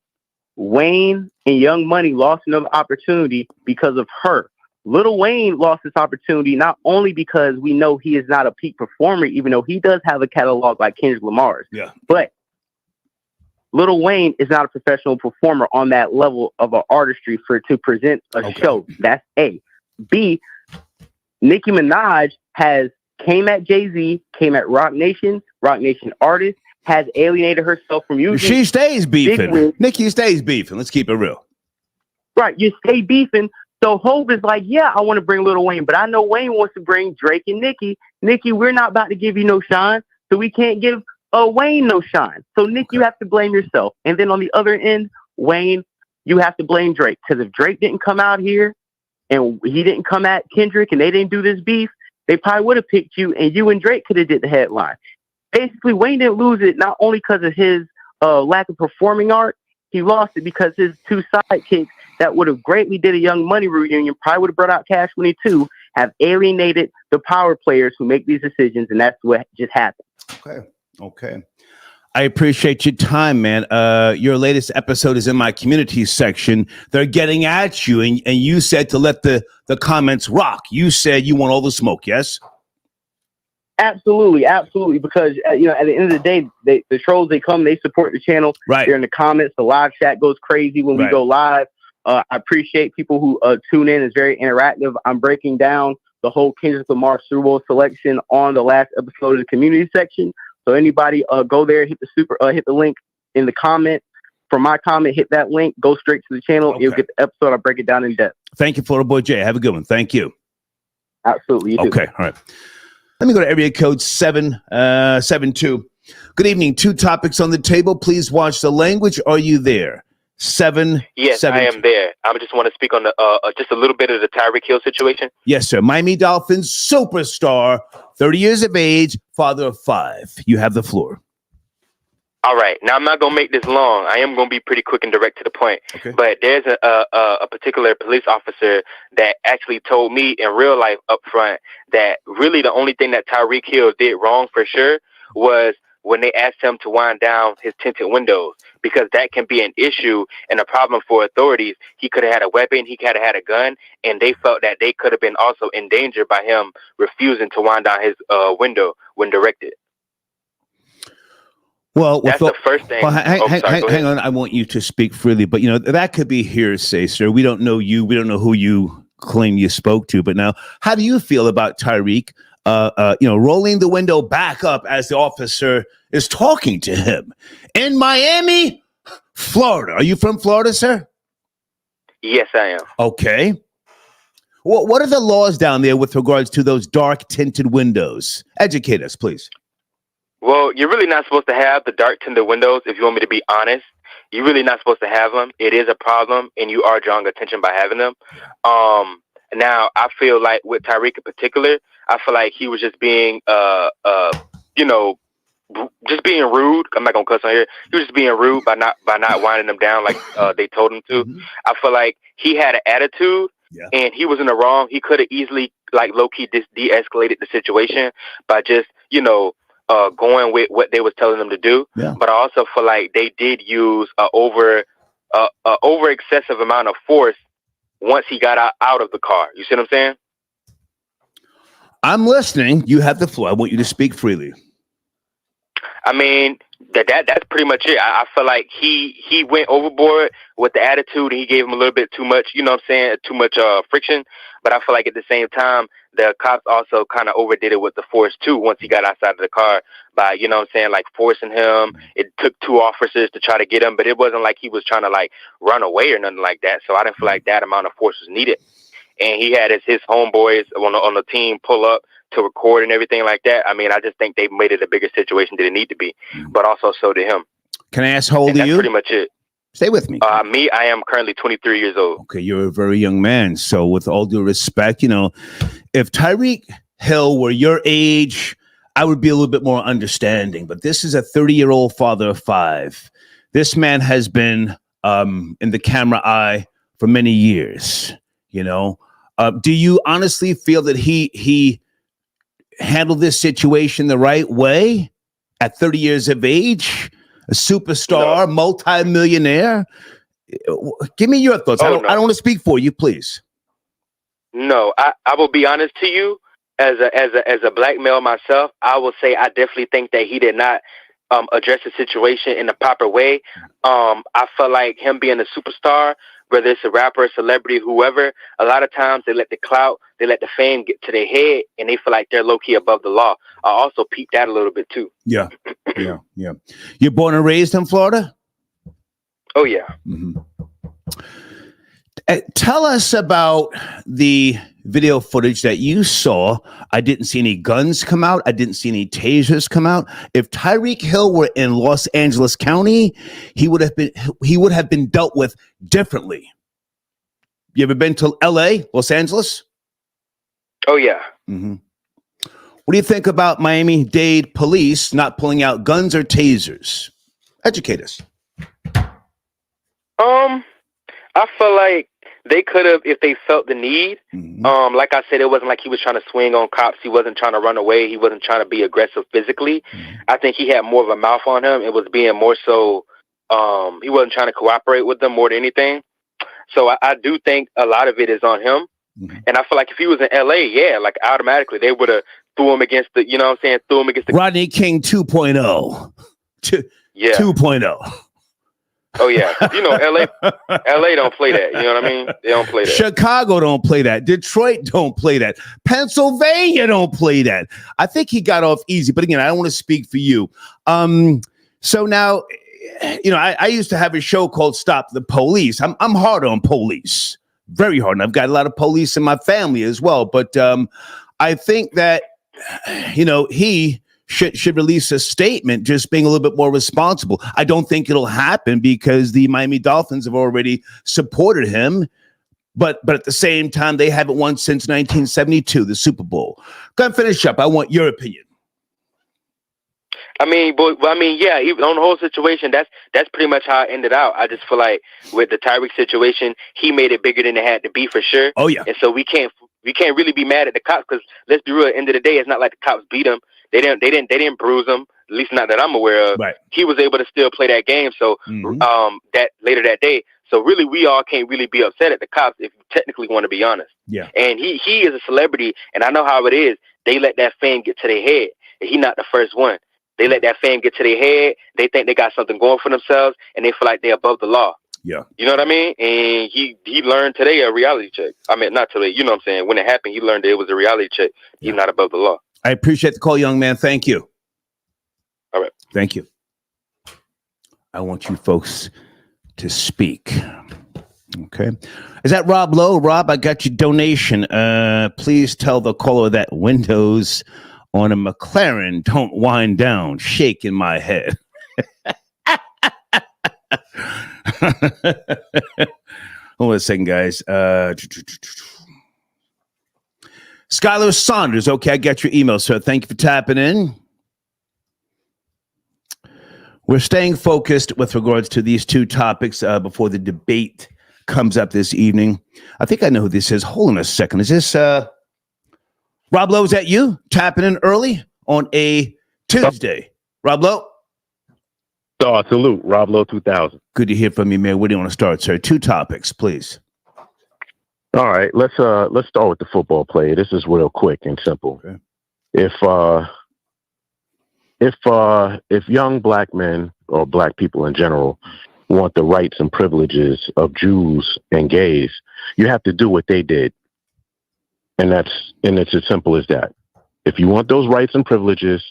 Wayne and Young Money lost another opportunity because of her. Lil Wayne lost this opportunity not only because we know he is not a peak performer, even though he does have a catalog like Kendrick Lamar's. Yeah. But Lil Wayne is not a professional performer on that level of an artistry to present a show. That's A. B, Nicki Minaj came at Jay-Z, came at Roc Nation artist, has alienated herself from using. She stays beefing. Nicki stays beefing. Let's keep it real. Right, you stay beefing. So Hov is like, yeah, I want to bring Lil Wayne, but I know Wayne wants to bring Drake and Nicki. Nicki, we're not about to give you no shine, so we can't give Wayne no shine. So Nicki, you have to blame yourself. And then on the other end, Wayne, you have to blame Drake. Because if Drake didn't come out here and he didn't come at Kendrick and they didn't do this beef, they probably would have picked you and you and Drake could have did the headline. Basically, Wayne didn't lose it not only because of his lack of performing art, he lost it because his two sidekicks that would have greatly did a Young Money reunion, probably would have brought out Cash Money too, have alienated the power players who make these decisions, and that's what just happened. Okay. I appreciate your time, man. Your latest episode is in my community section. They're getting at you, and you said to let the comments rock. You said you want all the smoke, yes? Absolutely, because at the end of the day, the trolls, they come, they support the channel. Right. They're in the comments. The live chat goes crazy when we go live. I appreciate people who tune in. It's very interactive. I'm breaking down the whole Kendrick Lamar Super Bowl selection on the last episode of the community section. So anybody go there, hit the link in the comment. From my comment, hit that link, go straight to the channel. You'll get the episode. I'll break it down in depth. Thank you, Florida Boy Jay. Have a good one. Thank you. Absolutely. You okay. All right. Let me go to area code 772. Good evening. 2 topics on the table. Please watch the language. Are you there? 7. Yes, I am there. I just want to speak on the just a little bit of the Tyreek Hill situation. Yes, sir. Miami Dolphins superstar, 30 years of age, father of 5. You have the floor. All right. Now, I'm not going to make this long. I am going to be pretty quick and direct to the point. Okay. But there's a particular police officer that actually told me in real life up front that really the only thing that Tyreek Hill did wrong for sure was when they asked him to wind down his tinted windows, because that can be an issue and a problem for authorities. He could have had a weapon, he could have had a gun, and they felt that they could have been also in danger by him refusing to wind down his window when directed. Well, that's the first thing. Well, hang on. I want you to speak freely, but that could be hearsay, sir. We don't know you. We don't know who you claim you spoke to. But now, how do you feel about Tyreek? Rolling the window back up as the officer is talking to him in Miami, Florida. Are you from Florida, sir? Yes, I am. Okay. Well, what are the laws down there with regards to those dark tinted windows? Educate us, please. Well, you're really not supposed to have the dark tinted windows. If you want me to be honest, you're really not supposed to have them. It is a problem, and you are drawing attention by having them. Now, I feel like with Tyreek in particular, I feel like he was just being, just being rude. I'm not gonna cuss on here. He was just being rude by not winding them down like they told him to. Mm-hmm. I feel like he had an attitude, and he was in the wrong. He could have easily low key de-escalated the situation by just going with what they was telling them to do. Yeah. But I also feel like they did use a over excessive amount of force once he got out of the car. You see what I'm saying? I'm listening. You have the floor. I want you to speak freely. I mean, that's pretty much it. I feel like he went overboard with the attitude. He gave him a little bit too much, too much friction. But I feel like at the same time, the cops also kind of overdid it with the force too once he got outside of the car by, forcing him. It took 2 officers to try to get him, but it wasn't like he was trying to run away or nothing like that. So I didn't feel like that amount of force was needed. and he had his homeboys on the team pull up to record and everything like that. I mean, I just think they made it a bigger situation than it need to be, but also so did him. Can I ask how old are you? That's pretty much it. Stay with me. Me, I am currently 23 years old. Okay, you're a very young man. So with all due respect, if Tyreek Hill were your age, I would be a little bit more understanding. But this is a 30-year-old father of 5. This man has been in the camera eye for many years. Do you honestly feel that he handled this situation the right way at 30 years of age? A superstar, multi-millionaire. Give me your thoughts. I don't want to speak for you, please. No, I will be honest to you. As a black male myself, I will say I definitely think that he did not address the situation in the proper way. I feel like him being a superstar, whether it's a rapper, a celebrity, whoever, a lot of times they let the clout, they let the fame get to their head, and they feel like they're low-key above the law. I also peeped that a little bit, too. Yeah. You're born and raised in Florida? Oh, yeah. Mm-hmm. Tell us about the video footage that you saw. I didn't see any guns come out. I didn't see any tasers come out. If Tyreek Hill were in Los Angeles County, he would have been dealt with differently. You ever been to L.A., Los Angeles? Oh, yeah. Mm-hmm. What do you think about Miami-Dade police not pulling out guns or tasers? Educate us. I feel like they could have, if they felt the need. Mm-hmm. Like I said, it wasn't like he was trying to swing on cops. He wasn't trying to run away. He wasn't trying to be aggressive physically. Mm-hmm. I think he had more of a mouth on him. It was being more so, he wasn't trying to cooperate with them more than anything. So I do think a lot of it is on him. Mm-hmm. And I feel like if he was in LA, like automatically they would have threw him against the, threw him against the Rodney King 2.0. 2.0. Oh, yeah. LA don't play that. You know what I mean? They don't play that. Chicago don't play that. Detroit don't play that. Pennsylvania don't play that. I think he got off easy. But again, I don't want to speak for you. So now, I used to have a show called Stop the Police. I'm hard on police. Very hard. And I've got a lot of police in my family as well. But I think that, he should release a statement just being a little bit more responsible. I don't think it'll happen because the Miami Dolphins have already supported him. But at the same time, they haven't won since 1972, the Super Bowl. Go ahead and finish up. I want your opinion. Yeah, even on the whole situation, that's pretty much how it ended out. I just feel like with the Tyreek situation, he made it bigger than it had to be for sure. Oh, yeah. And so we can't really be mad at the cops because let's be real, at the end of the day, it's not like the cops beat him. They didn't bruise him, at least not that I'm aware of. Right. He was able to still play that game. So that later that day. So really, we all can't really be upset at the cops if you technically want to be honest. Yeah. And he is a celebrity, and I know how it is. They let that fame get to their head, and he not the first one. They let that fame get to their head. They think they got something going for themselves, and they feel like they're above the law. Yeah. You know what I mean? And he learned today a reality check. I mean, not today. You know what I'm saying? When it happened, he learned that it was a reality check. He's not above the law. I appreciate the call, young man. Thank you. All right. Thank you. I want you folks to speak. Okay. Is that Rob Lowe? Rob, I got your donation. Please tell the caller that windows on a McLaren don't wind down. Shaking my head. Hold on a second, guys. Skylar Saunders. Okay, I got your email, sir. Thank you for tapping in. We're staying focused with regards to these two topics before the debate comes up this evening. I think I know who this is. Hold on a second. Is this Rob Lowe? Is that you tapping in early on a Tuesday? Rob Lowe? Salute. Rob Lowe 2000. Good to hear from you, man. Where do you want to start, sir? Two topics, please. All right, let's start with the football play. This is real quick and simple. Okay. If young black men or black people in general want the rights and privileges of Jews and gays, you have to do what they did. And it's as simple as that. If you want those rights and privileges,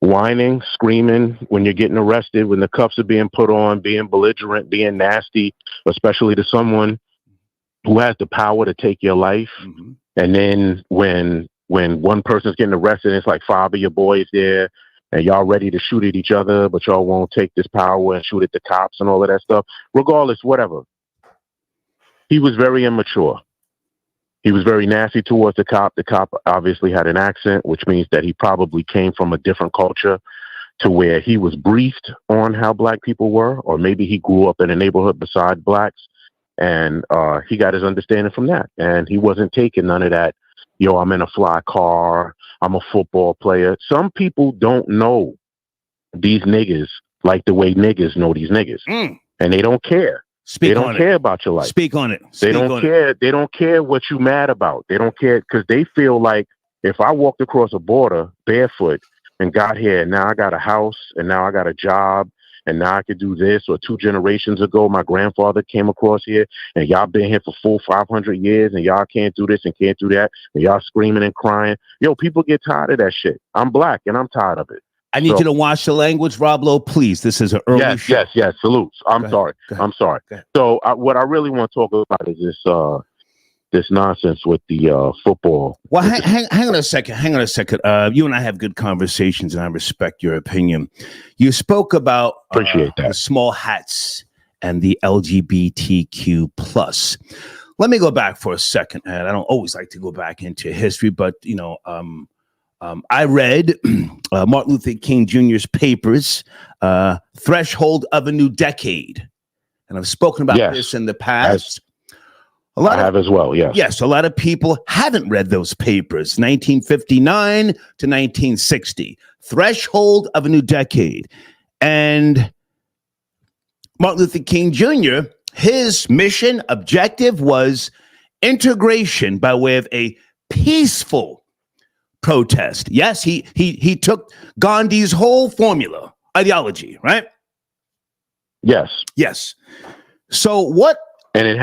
whining, screaming when you're getting arrested, when the cuffs are being put on, being belligerent, being nasty, especially to someone who has the power to take your life. Mm-hmm. And then when one person's getting arrested, it's like 5 of your boys there, and y'all ready to shoot at each other, but y'all won't take this power and shoot at the cops and all of that stuff. Regardless, whatever. He was very immature. He was very nasty towards the cop. The cop obviously had an accent, which means that he probably came from a different culture to where he was briefed on how black people were, or maybe he grew up in a neighborhood beside blacks, and he got his understanding from that. And he wasn't taking none of that, yo, I'm in a fly car, I'm a football player. Some people don't know these niggas like the way niggas know these niggas. And they don't care. They don't care about your life. Speak on it. They don't care. They don't care what you mad about. They don't care because they feel like if I walked across a border barefoot and got here, and now I got a house, and now I got a job, and now I could do this. Or 2 generations ago, my grandfather came across here, and y'all been here for 500 years, and y'all can't do this and can't do that, and y'all screaming and crying. Yo, people get tired of that shit. I'm black, and I'm tired of it. I need you to watch the language, Rob Lowe, please. This is an early show. Yes. Salutes. I'm sorry. So what I really want to talk about is this nonsense with the football. Well, hang on a second. You and I have good conversations, and I respect your opinion. You spoke about Appreciate that. The small hats and the LGBTQ plus. Let me go back for a second, and I don't always like to go back into history, but I read Martin Luther King Jr.'s papers, Threshold of a New Decade, and I've spoken about this in the past. I have as well, yes. Yes, a lot of people haven't read those papers, 1959 to 1960, Threshold of a New Decade. And Martin Luther King Jr., his mission, objective was integration by way of a peaceful protest. Yes, he took Gandhi's whole formula, ideology, right? Yes. So what? And it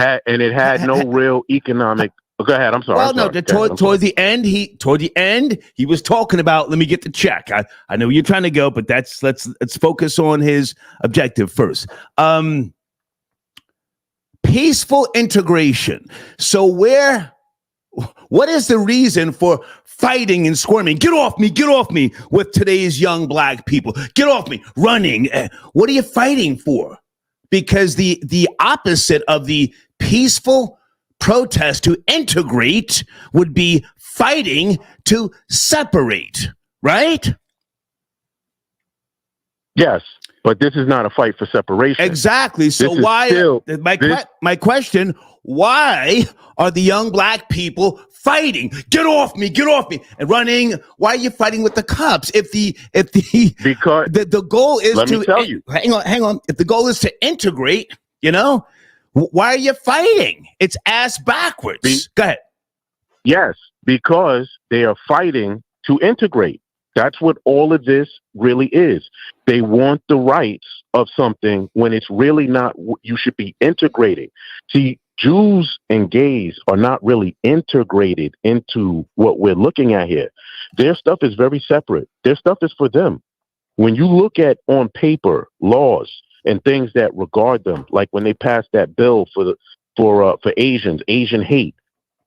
had no real economic. Go ahead. I'm sorry. Well, no. Toward the end, he was talking about. Let me get the check. I know where you're trying to go, but let's focus on his objective first. Peaceful integration. So what is the reason for fighting and squirming? Get off me with today's young black people. Get off me, running. What are you fighting for? Because the opposite of the peaceful protest to integrate would be fighting to separate, right? Yes, but this is not a fight for separation. Exactly. So my question, why are the young black people fighting? Get off me and running. Why are you fighting with the cops? Because the goal is hang on. If the goal is to integrate, why are you fighting? It's ass backwards. Go ahead. Yes, because they are fighting to integrate. That's what all of this really is. They want the rights of something when it's really not. You should be integrating. See, Jews and gays are not really integrated into what we're looking at here. Their stuff is very separate. Their stuff is for them. When you look at on paper laws and things that regard them, like when they passed that bill for Asians, Asian hate,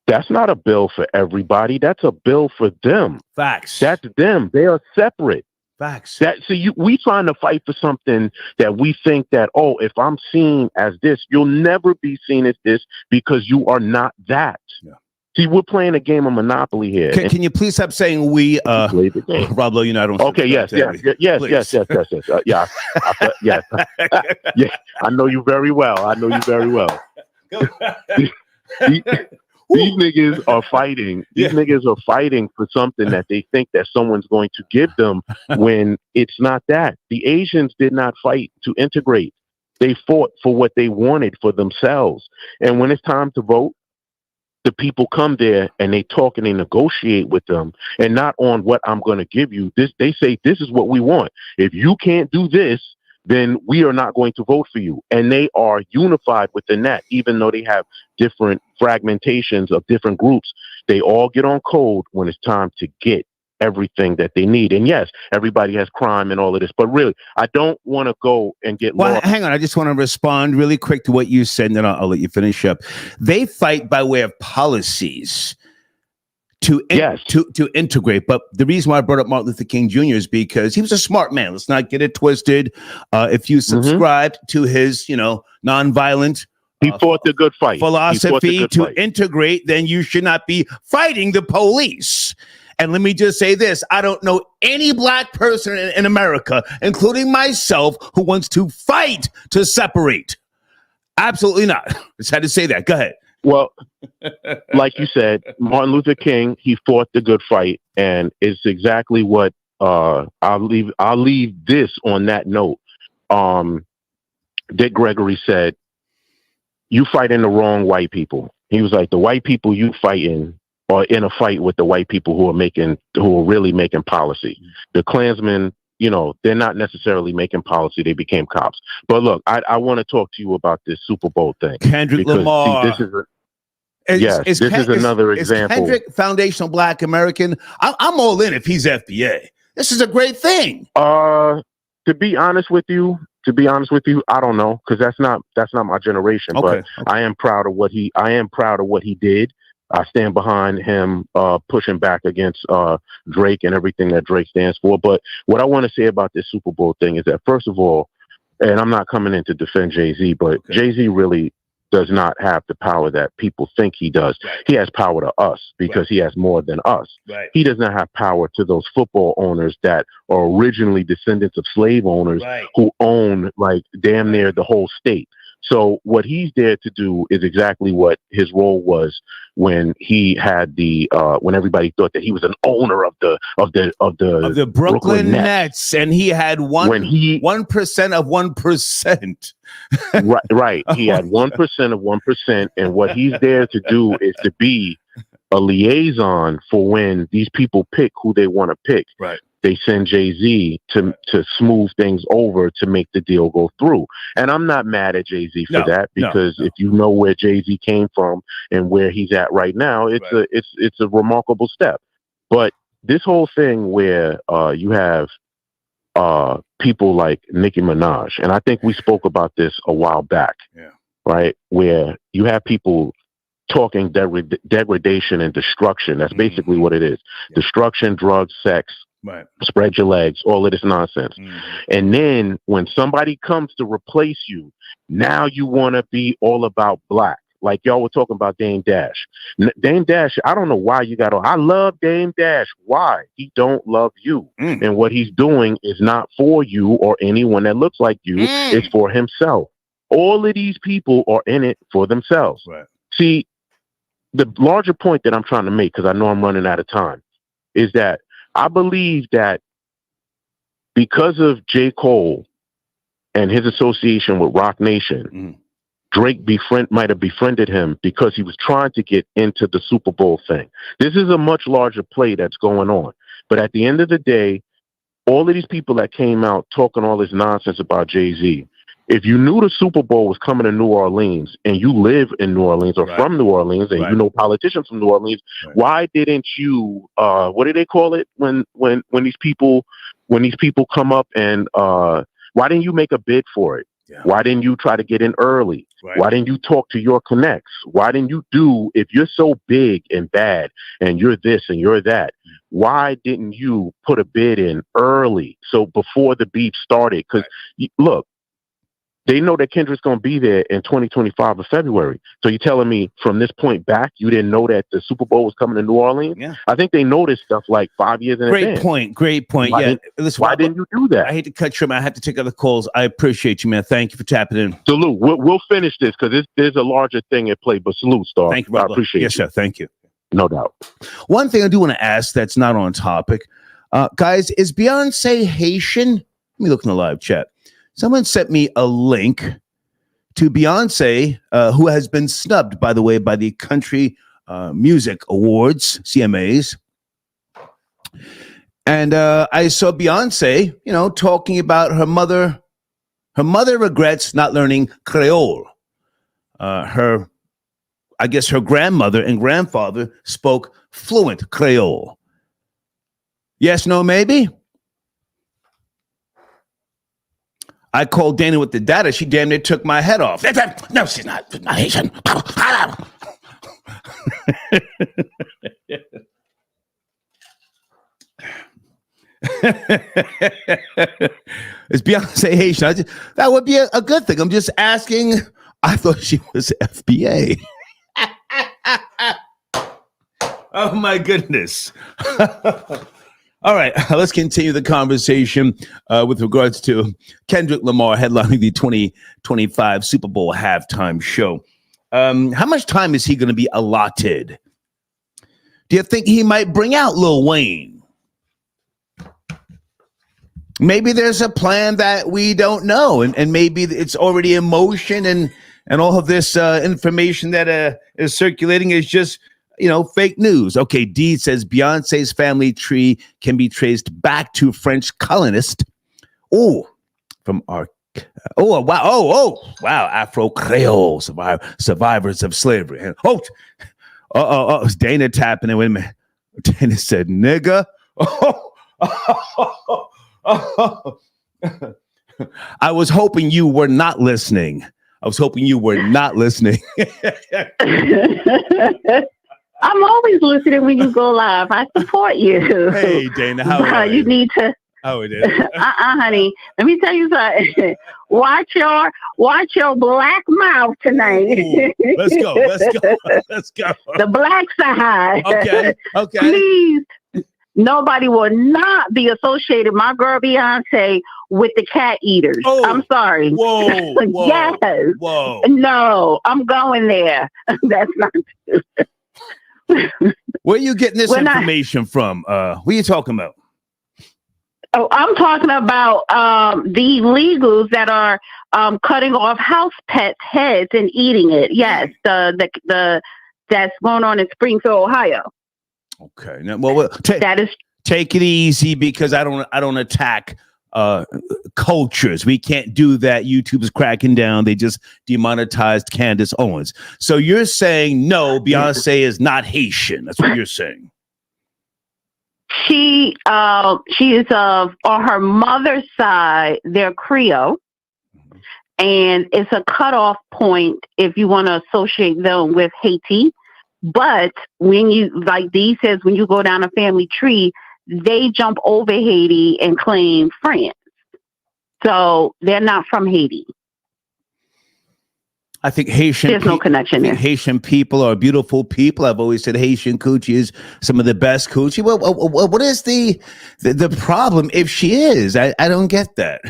that's not a bill for everybody. That's a bill for them. Facts. That's them. They are separate. Facts. We trying to fight for something that we think that, if I'm seen as this, you'll never be seen as this because you are not that. Yeah. See, we're playing a game of Monopoly here. Can you please stop saying we? Rob Lowe, I don't. Okay. Yes. Yeah. I know you very well. These niggas are fighting. Niggas are fighting for something that they think that someone's going to give them when it's not that. The Asians did not fight to integrate. They fought for what they wanted for themselves. And when it's time to vote, the people come there and they talk and they negotiate with them, and not on what I'm going to give you. They say, this is what we want. If you can't do this, then we are not going to vote for you. And they are unified within that, even though they have different fragmentations of different groups. They all get on code when it's time to get everything that they need. And yes, everybody has crime and all of this, but really, I don't want to go and get lost. Hang on. I just want to respond really quick to what you said, and then I'll let you finish up. They fight by way of policies to integrate. But the reason why I brought up Martin Luther King Jr. is because he was a smart man. Let's not get it twisted. If you subscribed to his, nonviolent he fought the good fight philosophy to integrate, then you should not be fighting the police. And let me just say this. I don't know any black person in America, including myself, who wants to fight to separate. Absolutely not. Just had to say that. Go ahead. Well, like you said, Martin Luther King, he fought the good fight, and it's exactly what I'll leave this on that note. Dick Gregory said, "You fighting the wrong white people." He was like, "The white people you fighting are in a fight with the white people who are really making policy. The Klansmen, they're not necessarily making policy. They became cops." But look, I want to talk to you about this Super Bowl thing. Kendrick Lamar. See, this is another example. Is Kendrick foundational Black American? I'm all in if he's FBA. This is a great thing. To be honest with you, I don't know, because that's not my generation. Okay. But I am proud of what he did. I stand behind him pushing back against Drake and everything that Drake stands for. But what I want to say about this Super Bowl thing is that, first of all, and I'm not coming in to defend Jay-Z, but Jay-Z really does not have the power that people think he does. Right. He has power to us because he has more than us. Right. He does not have power to those football owners that are originally descendants of slave owners who own like damn near the whole state. So what he's there to do is exactly what his role was when he had when everybody thought that he was an owner of the Brooklyn Nets, and he had 1% of 1%. right. He had 1% of 1%, and what he's there to do is to be a liaison for when these people pick who they want to pick. Right. They send Jay-Z to smooth things over to make the deal go through. And I'm not mad at Jay-Z for that, because if you know where Jay-Z came from and where he's at right now, it's a remarkable step. But this whole thing where you have people like Nicki Minaj, and I think we spoke about this a while back, right? Where you have people talking degradation and destruction. That's basically what it is. Destruction, drugs, sex. Right. Spread your legs, all of this nonsense. And then when somebody comes to replace you, now you want to be all about black. Like y'all were talking about Dame Dash. Dame Dash, I don't know why you got on. I love Dame Dash. Why? He don't love you. And what he's doing is not for you or anyone that looks like you. It's for himself. All of these people are in it for themselves. Right. See, the larger point that I'm trying to make, because I know I'm running out of time, is that I believe that because of J. Cole and his association with Roc Nation, Drake might have befriended him because he was trying to get into the Super Bowl thing. This is a much larger play that's going on. But at the end of the day, all of these people that came out talking all this nonsense about Jay-Z, if you knew the Super Bowl was coming to New Orleans and you live in New Orleans or from New Orleans and you know politicians from New Orleans, why didn't you what do they call it when these people come up and why didn't you make a bid for it? Yeah. Why didn't you try to get in early? Why didn't you talk to your connects? Why didn't you if you're so big and bad and you're this and you're that, why didn't you put a bid in early? So before the beef started, because look, they know that Kendrick's going to be there in 2025 of February. So you're telling me from this point back, you didn't know that the Super Bowl was coming to New Orleans? Yeah. I think they know this stuff like 5 years in advance. Great point. Why didn't you do that? I hate to cut you, man. I have to take other calls. I appreciate you, man. Thank you for tapping in. Salute. We'll finish this because there's a larger thing at play, but salute, Star. Thank you, brother. I appreciate Yes, sir. Thank you. No doubt. One thing I do want to ask that's not on topic. Guys, is Beyonce Haitian? Let me look in the live chat. Someone sent me a link to Beyonce, who has been snubbed, by the way, by the Country Music Awards, CMAs. And I saw Beyonce, talking about her mother. Her mother regrets not learning Creole. I guess her grandmother and grandfather spoke fluent Creole. Yes, no, maybe. I called Dana with the data. She damn near took my head off. No, she's not. She's not Haitian. Is Beyonce Haitian? That would be a good thing. I'm just asking. I thought she was FBA. Oh, my goodness. All right, let's continue the conversation with regards to Kendrick Lamar headlining the 2025 Super Bowl halftime show. How much time is he going to be allotted? Do you think he might bring out Lil Wayne? Maybe there's a plan that we don't know, and maybe it's already in motion, and all of this information that is circulating is just, fake news. Okay, D says Beyonce's family tree can be traced back to French colonists. Wow. Afro Creole survivors of slavery. It's Dana tapping it. Wait a minute. Dana said, nigga. I was hoping you were not listening. I'm always listening when you go live. I support you. Hey, Dana, how are you? You need to. How are you? Honey. Let me tell you something. Watch your black mouth tonight. Ooh, let's go. The black side. Okay. Please. Nobody will not be associated, my girl Beyonce, with the cat eaters. Oh, I'm sorry. Whoa. Yes. Whoa. No, I'm going there. That's not true. Where are you getting this information from? What are you talking about? Oh, I'm talking about the illegals that are cutting off house pets' heads and eating it. Yes, the that's going on in Springfield, Ohio. Okay. Now, well, take it easy, because I don't attack cultures. We can't do that. YouTube's cracking down. They just demonetized Candace Owens. So you're saying no, Beyonce is not Haitian. That's what you're saying. She is on her mother's side. They're Creole, and it's a cutoff point if you want to associate them with Haiti. But when you, like Dee says, when you go down a family tree, they jump over Haiti and claim France. So they're not from Haiti. I think there's no connection there. Haitian people are beautiful people. I've always said Haitian coochie is some of the best coochie. Well, what is the problem if she is? I don't get that.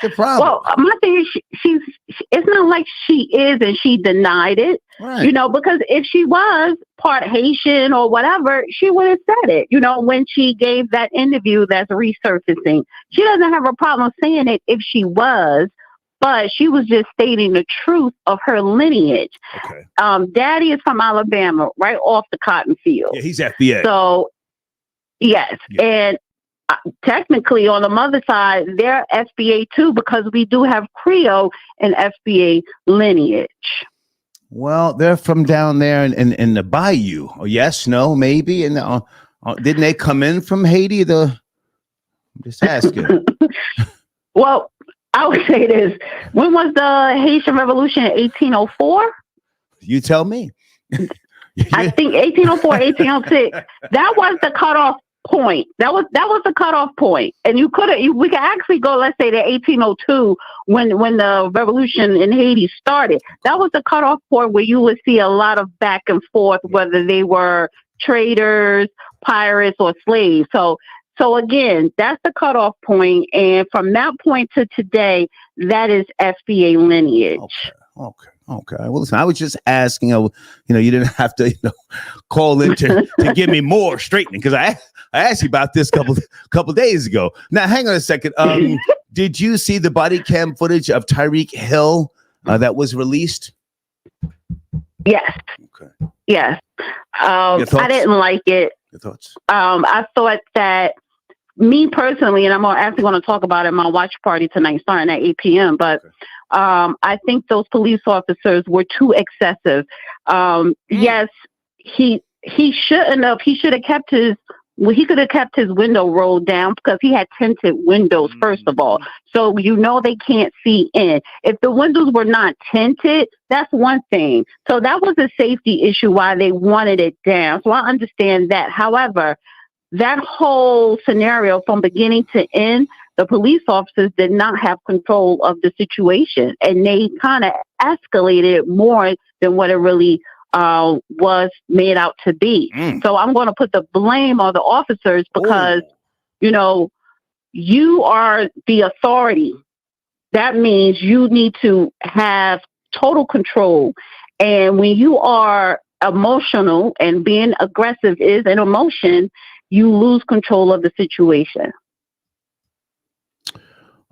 The problem. Well, my thing is she's it's not like she is and she denied it, right? Because if she was part Haitian or whatever, she would have said it. When she gave that interview that's resurfacing, she doesn't have a problem saying it if she was, but she was just stating the truth of her lineage. Okay. Daddy is from Alabama, right off the cotton field. Yeah, he's FBA. So yes, yeah. And technically, on the mother side, they're FBA too, because we do have Creole and FBA lineage. Well, they're from down there in the bayou. Oh, yes, no, maybe. And didn't they come in from Haiti? I'm just asking. Well, I would say this. When was the Haitian Revolution? 1804? You tell me. I think 1804, 1806. That was the cutoff point. That was the cutoff point. And we could actually go, let's say, to 1802 when the revolution in Haiti started. That was the cutoff point where you would see a lot of back and forth, whether they were traders, pirates, or slaves. So again, that's the cutoff point. And from that point to today, that is FBA lineage. Okay. Well, listen, I was just asking, you didn't have to call in to give me more straightening, because I asked you about this couple days ago. Now, hang on a second. Did you see the body cam footage of Tyreek Hill that was released? Yes. Okay. Yes. I didn't like it. Your thoughts? I thought that, me personally, and I'm actually going to talk about it at my watch party tonight, starting at 8 p.m., but I think those police officers were too excessive. Yes, he shouldn't have. He should have kept his. Well, he could have kept his window rolled down because he had tinted windows, first of all. So they can't see in. If the windows were not tinted, that's one thing. So that was a safety issue why they wanted it down. So I understand that. However, that whole scenario from beginning to end, the police officers did not have control of the situation. And they kind of escalated it more than what it really was made out to be. So I'm going to put the blame on the officers because, you are the authority. That means you need to have total control. And when you are emotional, and being aggressive is an emotion, you lose control of the situation.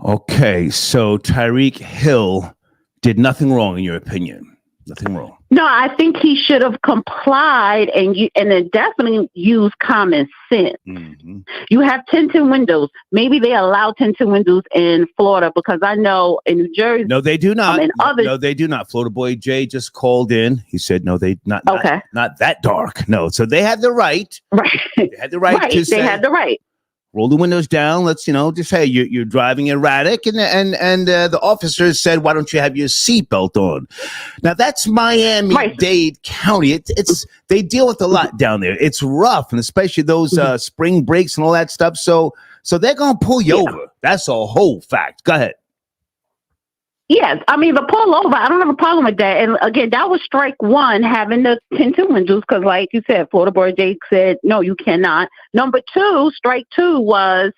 Okay, so Tyreek Hill did nothing wrong in your opinion. Nothing wrong. No, I think he should have complied and then definitely use common sense. Mm-hmm. You have tinted windows. Maybe they allow tinted windows in Florida because I know in New Jersey. No, they do not. No, they do not. Florida boy Jay just called in. He said, no, they not that dark. No, so they had the right. Right. They had the right to say. They had the right. Roll the windows down. Let's, just say you're driving erratic. And the officers said, why don't you have your seatbelt on? Now, that's Miami-Dade County. It's they deal with a lot down there. It's rough, and especially those spring breaks and all that stuff. So they're going to pull you over. That's a whole fact. Go ahead. Yes, I mean, the pull over, I don't have a problem with that. And again, that was strike one, having the tinted windows, because like you said, Florida boy Jake said, no, you cannot. Number two, strike two was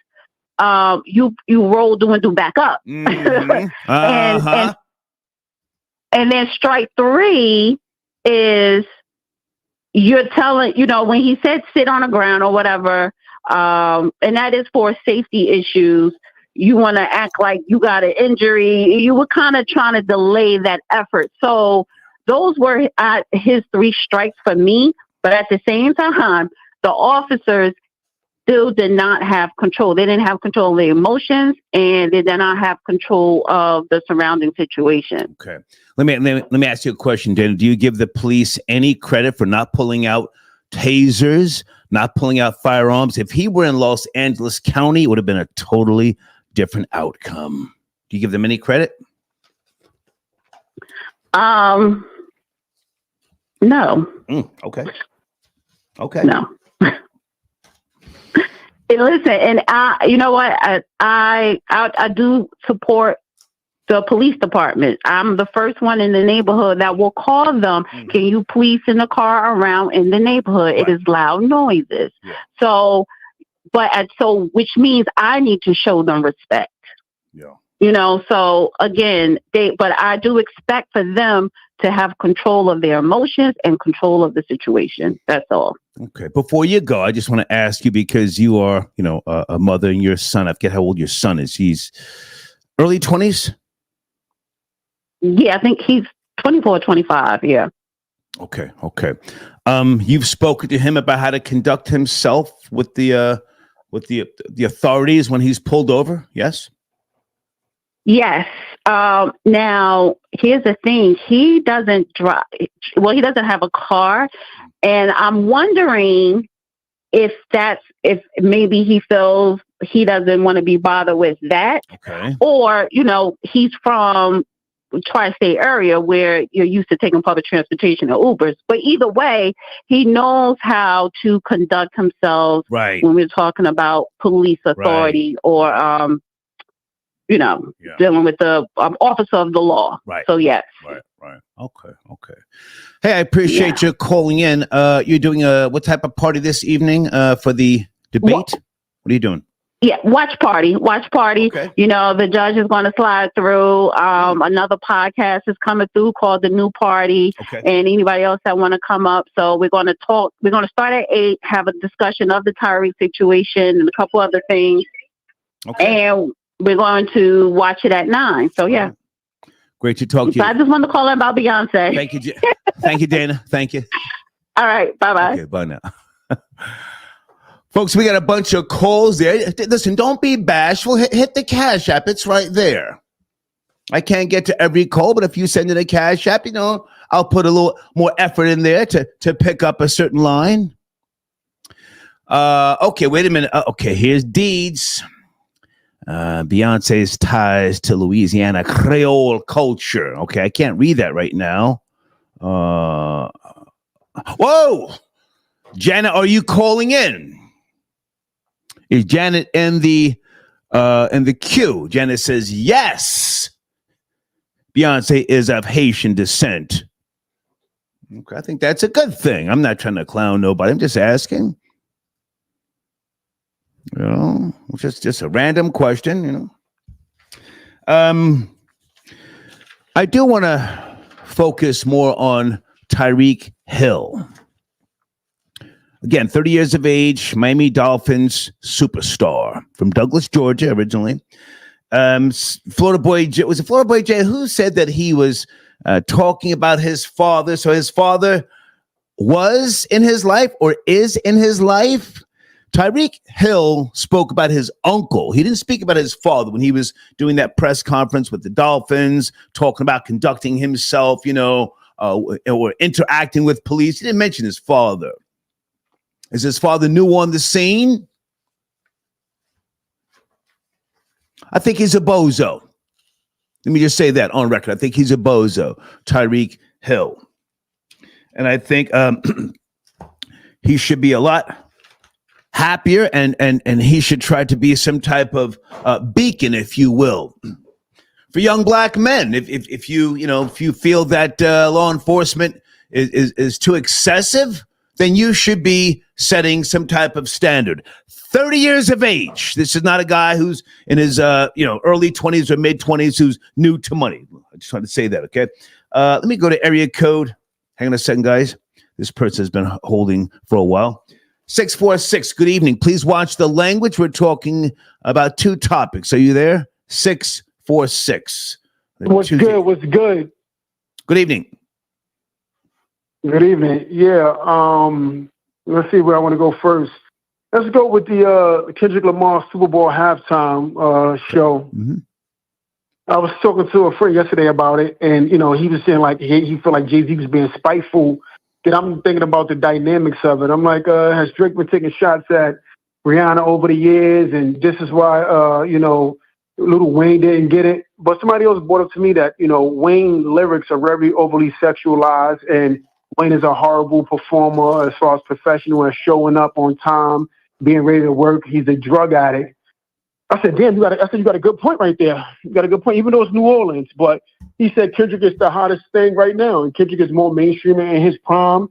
you rolled the window back up. Mm-hmm. and then strike three is you're telling, when he said sit on the ground or whatever, and that is for safety issues. You want to act like you got an injury. You were kind of trying to delay that effort. So those were his three strikes for me. But at the same time, the officers still did not have control. They didn't have control of their emotions, and they did not have control of the surrounding situation. Okay. Let me ask you a question, Dana. Do you give the police any credit for not pulling out tasers, not pulling out firearms? If he were in Los Angeles County, it would have been a totally different outcome. Do you give them any credit? No. Okay. No. And listen, and you know what? I do support the police department. I'm the first one in the neighborhood that will call them. Can you please send a car around in the neighborhood? Right. It is loud noises. Yeah. So which means I need to show them respect. Yeah. So again, but I do expect for them to have control of their emotions and control of the situation. That's all. Okay. Before you go, I just want to ask you, because you are, a mother, and your son, I forget how old your son is. He's early 20s? Yeah, I think he's 24, 25. Yeah. Okay. You've spoken to him about how to conduct himself with the authorities when he's pulled over? Yes. Yes. Now, here's the thing. He doesn't drive. Well, he doesn't have a car. And I'm wondering if maybe he feels he doesn't want to be bothered with that. Okay. Or, he's from tri-state area where you're used to taking public transportation or Ubers. But either way, he knows how to conduct himself when we're talking about police authority or, dealing with the officer of the law. Right. So, yes. Right. Okay. Hey, I appreciate you calling in. You're doing what type of party this evening for the debate? What are you doing? Yeah, watch party. Okay. The judge is going to slide through. Another podcast is coming through called The New Party. Okay. And anybody else that want to come up. So we're going to talk. We're going to start at 8, have a discussion of the Tyreek situation and a couple other things. Okay. And we're going to watch it at 9. So, yeah. Great to talk to you. I just wanted to call in about Beyonce. Thank you. Thank you, Dana. Thank you. All right. Bye-bye. Okay, bye now. Folks, we got a bunch of calls there. Listen, don't be bashful. Hit the Cash App. It's right there. I can't get to every call, but if you send in a Cash App, I'll put a little more effort in there to pick up a certain line. Okay, wait a minute. Okay, here's Deeds. Beyonce's ties to Louisiana Creole culture. Okay, I can't read that right now. Whoa! Janet, are you calling in? Is Janet in the queue? Janet says yes. Beyonce is of Haitian descent. Okay, I think that's a good thing. I'm not trying to clown nobody. I'm just asking. You know, just a random question, you know. I do want to focus more on Tyreek Hill. Again, 30 years of age, Miami Dolphins superstar from Douglas, Georgia, originally. Florida Boy, was it Florida Boy J who said that he was talking about his father? So his father was in his life or is in his life? Tyreek Hill spoke about his uncle. He didn't speak about his father when he was doing that press conference with the Dolphins, talking about conducting himself, you know, or interacting with police. He didn't mention his father. Is his father new on the scene? I think he's a bozo. Let me just say that on record. I think he's a bozo, Tyreek Hill. And I think he should be a lot happier, and he should try to be some type of beacon, if you will, for young black men. If you feel that law enforcement is too excessive, then you should be setting some type of standard. 30 years of age. This is not a guy who's in his early 20s or mid 20s who's new to money. I just want to say that. Okay. Let me go to area code. Hang on a second, guys. This person has been holding for a while. 646. Good evening. Please watch the language. We're talking about two topics. Are you there? 646. What's good? What's good? Good evening. Good evening. Yeah. Let's see where I want to go first. Let's go with the Kendrick Lamar Super Bowl halftime show. Mm-hmm. I was talking to a friend yesterday about it, and he was saying like he felt like Jay-Z was being spiteful. That I'm thinking about the dynamics of it. I'm like, has Drake been taking shots at Rihanna over the years, and this is why Lil Wayne didn't get it. But somebody else brought up to me that Wayne lyrics are very overly sexualized, and Wayne is a horrible performer as far as professional and showing up on time, being ready to work. He's a drug addict. I said, damn, you got a good point right there. You got a good point, even though it's New Orleans. But he said Kendrick is the hottest thing right now, and Kendrick is more mainstream in his prime.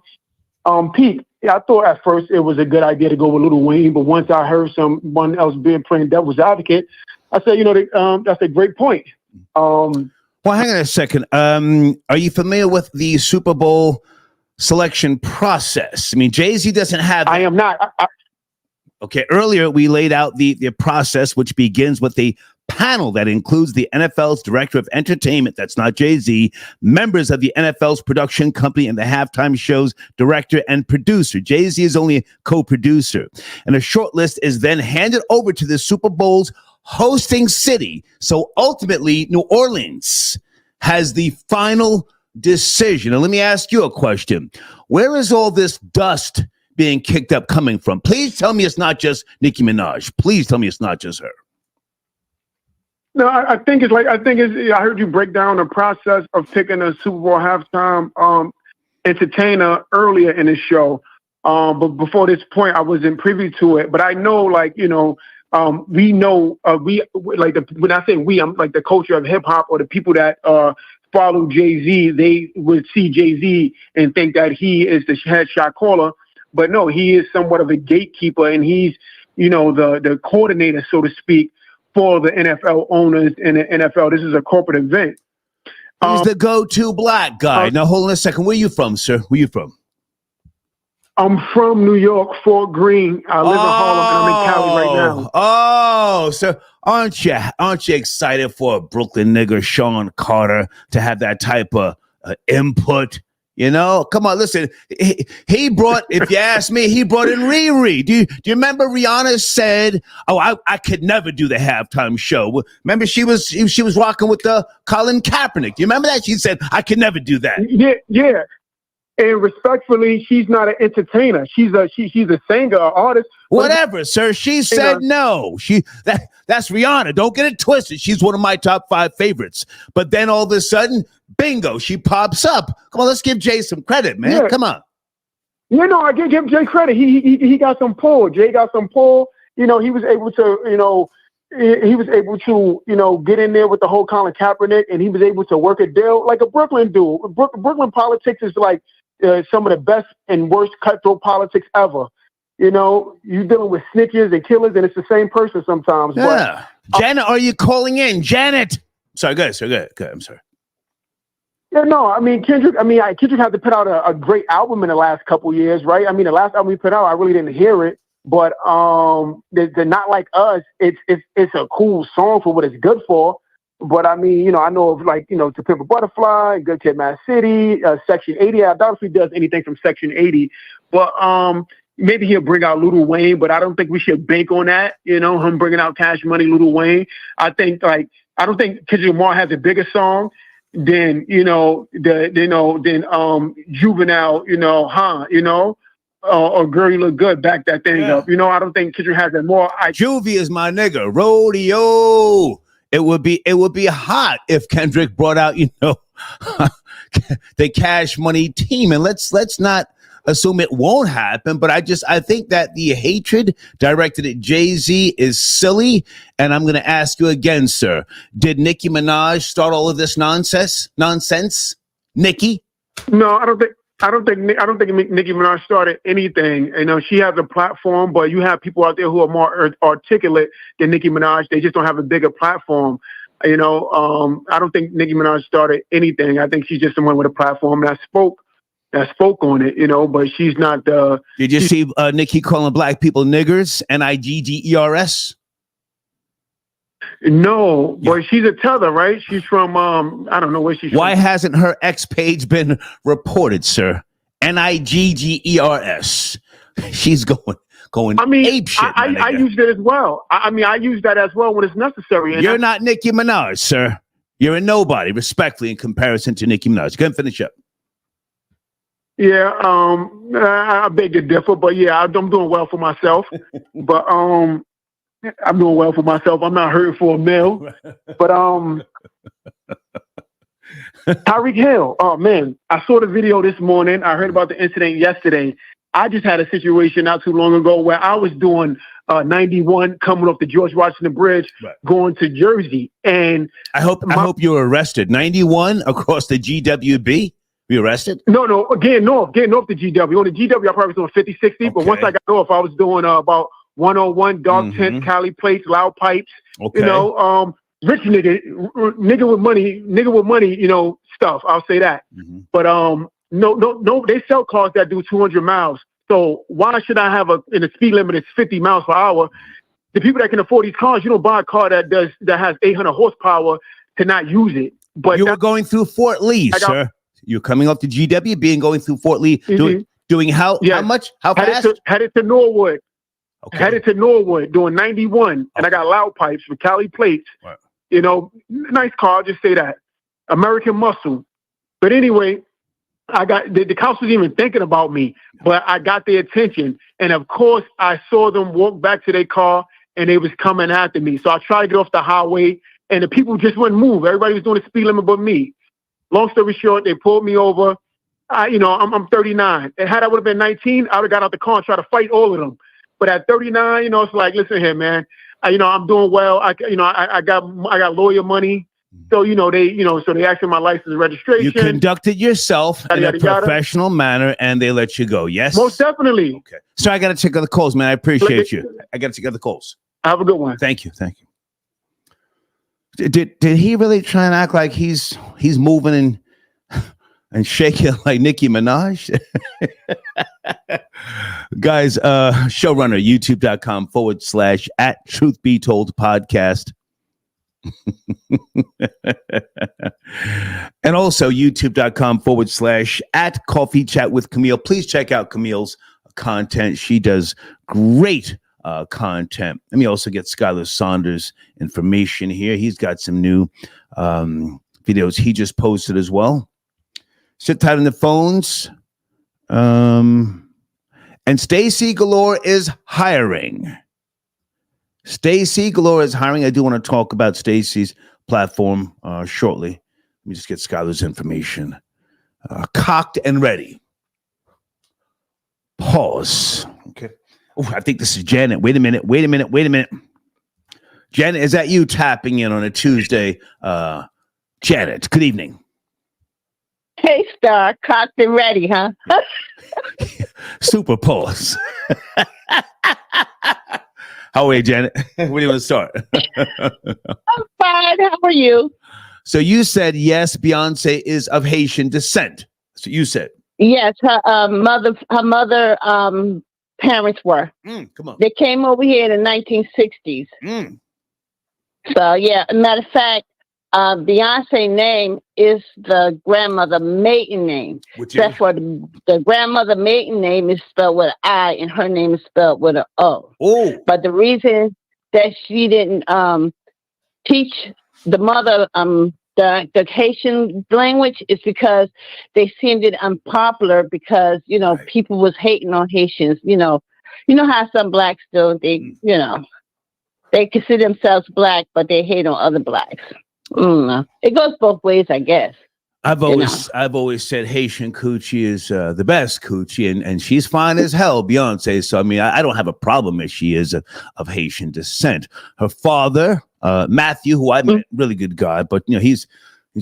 Peak. Yeah, I thought at first it was a good idea to go with Lil Wayne, but once I heard someone else playing devil's advocate, I said, that's a great point. Well, hang on a second. Are you familiar with the Super Bowl selection process? I mean, Jay-Z doesn't have that. I am not. Okay, earlier we laid out the process, which begins with a panel that includes the NFL's director of entertainment, that's not Jay-Z, members of the NFL's production company, and the halftime show's director and producer. Jay-Z is only a co-producer. And a short list is then handed over to the Super Bowl's hosting city. So ultimately, New Orleans has the final decision. And let me ask you a question. Where is all this dust being kicked up coming from? Please tell me it's not just Nicki Minaj. Please tell me it's not just her. No, I think it's I heard you break down the process of picking a Super Bowl halftime entertainer earlier in the show. But before this point, I wasn't privy to it. But I know, we know, when I say we, I'm like the culture of hip hop or the people that follow Jay-Z, they would see Jay-Z and think that he is the headshot caller. But no, he is somewhat of a gatekeeper, and he's, the coordinator, so to speak, for the NFL owners and the NFL. This is a corporate event. He's the go-to black guy. Now, hold on a second. Where are you from, sir? Where are you from? I'm from New York, Fort Greene. I live in Harlem, and I'm in Cali right now. Oh, so aren't you excited for a Brooklyn nigger, Sean Carter, to have that type of input? You know, come on, listen. He brought, if you ask me, he brought in Riri. Do you remember Rihanna said, "Oh, I could never do the halftime show"? Remember she was rocking with Colin Kaepernick. Do you remember that? She said, "I could never do that." Yeah. And respectfully, she's not an entertainer. She's a singer, an artist. Whatever, sir. She said no. That's Rihanna. Don't get it twisted. She's one of my top 5 favorites. But then all of a sudden, bingo, she pops up. Come on, let's give Jay some credit, man. Yeah. Come on. I give Jay credit. He got some pull. Jay got some pull. You know, he was able to, get in there with the whole Colin Kaepernick, and he was able to work a deal like a Brooklyn dude. Brooklyn politics is like some of the best and worst cutthroat politics ever. You know, you're dealing with snitches and killers, and it's the same person sometimes. Yeah. But, Janet, are you calling in? Janet. Sorry, go ahead. I'm sorry. Yeah, no, I mean, Kendrick had to put out a great album in the last couple years, right? I mean, the last album he put out, I really didn't hear it, but they're Not Like Us. It's a cool song for what it's good for. But I mean, you know, I know of To Pimp a Butterfly, Good Kid, Mad City, Section 80. I doubt if he does anything from Section 80. But maybe he'll bring out Lil Wayne, but I don't think we should bank on that. You know, him bringing out Cash Money, Lil Wayne. I don't think Kendrick Lamar has a bigger song than Juvenile. Or Girl You Look Good, back that thing up. You know, I don't think Kendrick has that more. Juvie is my nigga. Rodeo. It would be hot if Kendrick brought out, the Cash Money team. And let's not assume it won't happen, but I think that the hatred directed at Jay-Z is silly. And I'm going to ask you again, sir, did Nicki Minaj start all of this nonsense? Nicki? No, I don't think Nicki Minaj started anything. You know, she has a platform, but you have people out there who are more articulate than Nicki Minaj. They just don't have a bigger platform. You know, I don't think Nicki Minaj started anything. I think she's just someone with a platform that spoke on it. You know, but she's not the. Did you see Nicki calling black people niggers? Niggers? No, but she's a tether, right? She's from I don't know where she's Why from. hasn't her X page been reported, sir? Niggers. She's going. I mean, ape shit, I used it as well. I use that as well when it's necessary. And you're not Nicki Minaj, sir. You're a nobody, respectfully, in comparison to Nicki Minaj. Go ahead and finish up. Yeah, I beg to differ, but yeah, I'm doing well for myself. But I'm doing well for myself. I'm not hurting for a meal. But Tyreek Hill, oh man, I saw the video this morning. I heard about the incident yesterday. I just had a situation not too long ago where I was doing 91 coming off the George Washington Bridge, going to Jersey. And I hope you were arrested. 91 across the GWB. Were you arrested? No, getting off the GW. On the GW, I probably was doing 50, 60. Okay. But once I got off, I was doing about 101, dark tent, Cali plates, loud pipes. Okay. You know, rich nigga with money, you know, stuff. I'll say that. Mm-hmm. But no, they sell cars that do 200 miles. So why should I have in the speed limit is 50 miles per hour? The people that can afford these cars, you don't buy a car that has 800 horsepower to not use it. But you were going through Fort Lee, sir. You're coming off the GWB and going through Fort Lee, doing how much? How fast? Headed to Norwood. Okay. Headed to Norwood doing 91, and I got loud pipes with Cali plates. Right. You know, nice car. I'll just say that. American muscle. But anyway, I got the cops was even thinking about me, but I got their attention, and of course, I saw them walk back to their car, and they was coming after me. So I tried to get off the highway, and the people just wouldn't move. Everybody was doing the speed limit but me. Long story short, they pulled me over. I'm 39. And had I would have been 19, I would have got out the car and tried to fight all of them. But at 39, you know, it's like, listen here, man. I'm doing well. I got lawyer money. So, they asked me my license and registration. You conducted yourself in a professional manner, and they let you go. Yes, most definitely. Okay. So I got to check out the calls, man. I appreciate you. I got to check out the calls. Have a good one. Thank you. Did he really try and act like he's moving and shaking like Nicki Minaj? Guys, showrunner, youtube.com/@truthbetold podcast. And also youtube.com/@Coffee Chat with Camille. Please check out Camille's content. She does great content. Let me also get Skylar Saunders information here. He's got some new videos he just posted as well. Sit tight on the phones. And Stacy Galore is hiring. Stacy Galore is hiring. I do want to talk about Stacy's platform shortly. Let me just get Skylar's information. Cocked and ready. Pause. Okay. Oh, I think this is Janet. Wait a minute. Janet, is that you tapping in on a Tuesday? Janet, good evening. Hey, Star, cocked and ready, huh? Super pause. How are you, Janet? Where do you want to start? I'm fine. How are you? So you said, yes, Beyonce is of Haitian descent. That's what you said. Yes, her mother parents were. Come on. They came over here in the 1960s. So, yeah, matter of fact, Beyonce's name is the grandmother maiden name. That's what the grandmother maiden name is spelled with an I and her name is spelled with an O. Oh. But the reason that she didn't teach the mother the Haitian language is because they seemed it unpopular because, people was hating on Haitians. You know how some blacks do. They consider themselves black, but they hate on other blacks. It goes both ways, I guess. I've always said Haitian coochie is the best coochie, and she's fine as hell, Beyonce. So I don't have a problem if she is of Haitian descent. Her father, Matthew, who I met, really good guy, but he's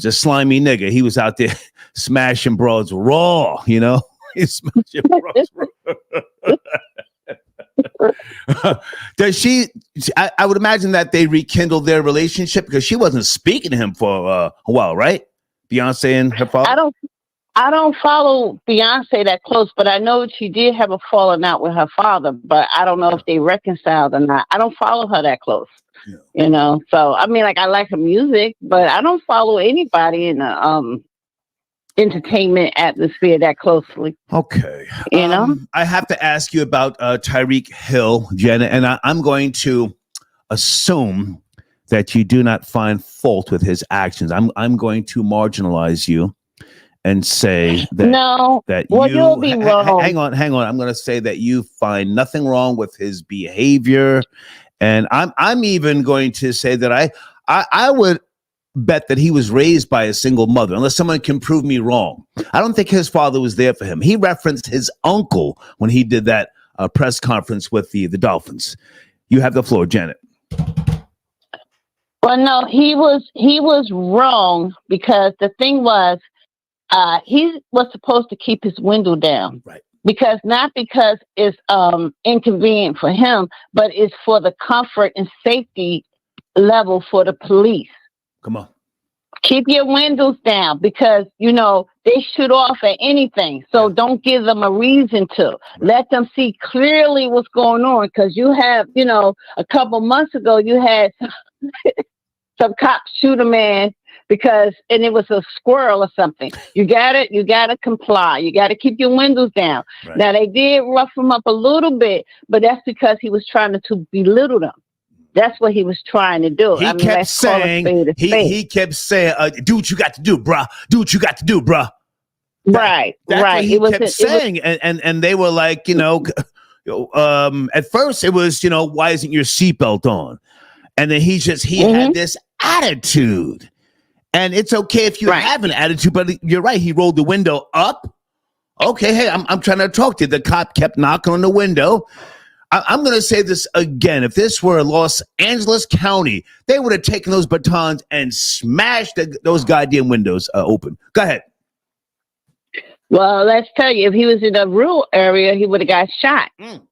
a slimy nigga. He was out there smashing broads raw. He's smashing broads raw. Does she? I would imagine that they rekindled their relationship because she wasn't speaking to him for a while, right? Beyonce and her father. I don't follow Beyonce that close, but I know she did have a falling out with her father. But I don't know if they reconciled or not. I don't follow her that close. Yeah. So I like her music, but I don't follow anybody in the entertainment atmosphere that closely. Okay. I have to ask you about Tyreek Hill, Jenna, and I'm going to assume that you do not find fault with his actions. I'm going to marginalize you and say that you'll be wrong. Hang on. I'm going to say that you find nothing wrong with his behavior, and I'm even going to say that I would bet that he was raised by a single mother, unless someone can prove me wrong. I don't think his father was there for him. He referenced his uncle when he did that press conference with the Dolphins. You have the floor, Janet. Well, no, he was wrong because the thing was, he was supposed to keep his window down. Right. Because it's inconvenient for him, but it's for the comfort and safety level for the police. Come on. Keep your windows down because, they shoot off at anything. So don't give them a reason to. Right. Let them see clearly what's going on. Because you have, a couple months ago, you had some cops shoot a man and it was a squirrel or something. You gotta comply. You gotta keep your windows down. Right. Now they did rough him up a little bit, but that's because he was trying to belittle them. That's what he was trying to do. He kept saying, do what you got to do, bruh. Do what you got to do, bruh. Right. That's what he kept saying. And they were like, at first it was, why isn't your seatbelt on? And then he had this attitude. And it's okay if you have an attitude, but you're right. He rolled the window up. Okay, hey, I'm trying to talk to you. The cop kept knocking on the window. I'm going to say this again. If this were Los Angeles County, they would have taken those batons and smashed those goddamn windows open. Go ahead. Well, let's tell you, if he was in a rural area, he would have got shot.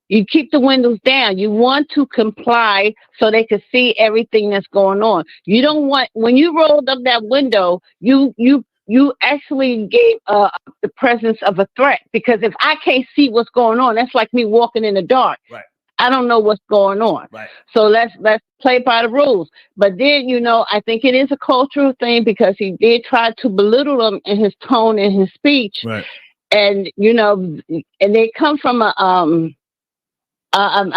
You keep the windows down. You want to comply so they can see everything that's going on. You don't want, when you rolled up that window, you actually gave the presence of a threat, because if I can't see what's going on, that's like me walking in the dark. Right. I don't know what's going on. Right. So let's play by the rules. But then, I think it is a cultural thing because he did try to belittle him in his tone and his speech. Right. And, and they come from a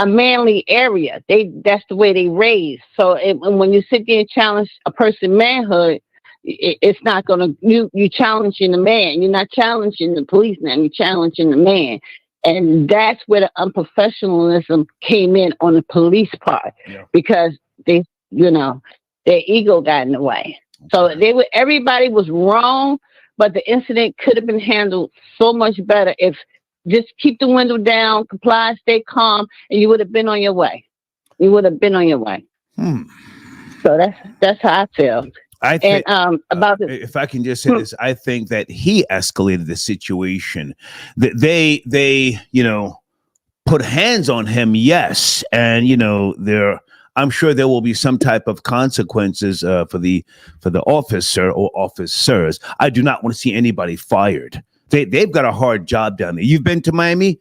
manly area. That's the way they raised. So when you sit there and challenge a person's manhood, it's not going to, you challenging the man. You're not challenging the policeman. You're challenging the man. And that's where the unprofessionalism came in on the police part, because their ego got in the way. So everybody was wrong, but the incident could have been handled so much better if just keep the window down, comply, stay calm, and you would have been on your way. You would have been on your way. So that's how I feel. I think, about if I can just say this, I think that he escalated the situation. They put hands on him, yes, and I'm sure there will be some type of consequences for the officer or officers. I do not want to see anybody fired. They've got a hard job down there. You've been to Miami,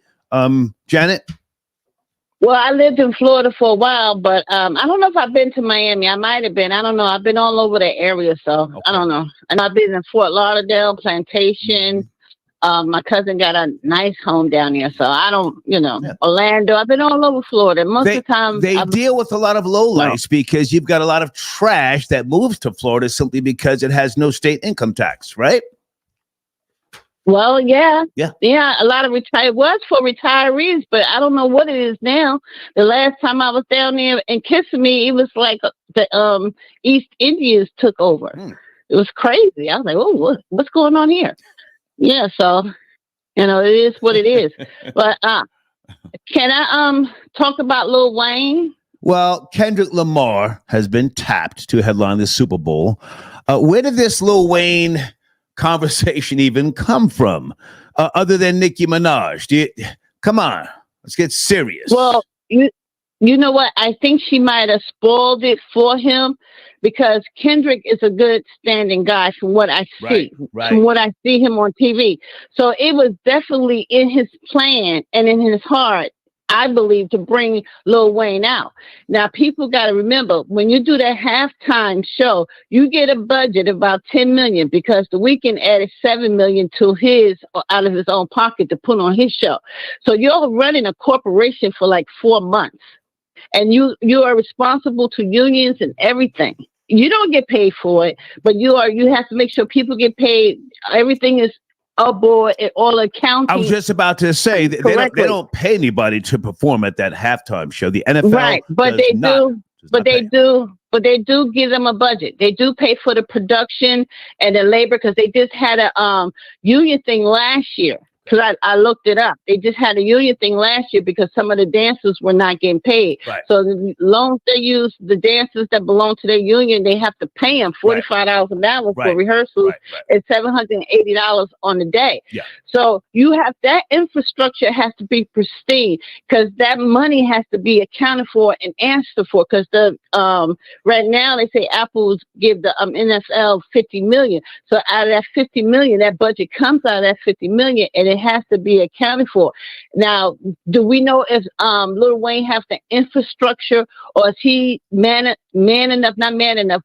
Janet? Well, I lived in Florida for a while, but I don't know if I've been to Miami. I might have been. I don't know. I've been all over the area, so I don't know. And I've been in Fort Lauderdale, Plantation. My cousin got a nice home down there, so I don't, Orlando. I've been all over Florida. Most of the time, they deal with a lot of lowlifes because you've got a lot of trash that moves to Florida simply because it has no state income tax, right? Well, yeah. A lot of was for retirees, but I don't know what it is now. The last time I was down there in Kissimmee, it was like the East Indians took over. It was crazy. I was like, oh, what's going on here? Yeah, so it is what it is. But can I talk about Lil Wayne? Well, Kendrick Lamar has been tapped to headline the Super Bowl. Where did this Lil Wayne conversation even come from, other than Nicki Minaj? Come on, let's get serious. Well, you know what? I think she might have spoiled it for him because Kendrick is a good standing guy from what I see, from what I see him on TV. So it was definitely in his plan and in his heart, I believe, to bring Lil Wayne out. Now, people got to remember, when you do that halftime show, you get a budget of about $10 million because The Weeknd added $7 million to out of his own pocket to put on his show. So you're running a corporation for like 4 months, and you are responsible to unions and everything. You don't get paid for it, but you have to make sure people get paid. Everything is aboard and all accounting. I was just about to say they don't pay anybody to perform at that halftime show. The NFL, but they do give them a budget. They do pay for the production and the labor because they just had a union thing last year. Because I looked it up. They just had a union thing last year because some of the dancers were not getting paid. So as long as they use the dancers that belong to their union, they have to pay them $45 an hour for rehearsals and $780 on the day. So you have that infrastructure has to be pristine because that money has to be accounted for and answered for. Because right now they say Apple give the NFL $50 million. So out of that $50 million, that budget comes out of that $50 million, and it has to be accounted for. Now, do we know if Lil Wayne has the infrastructure, or is he not man enough,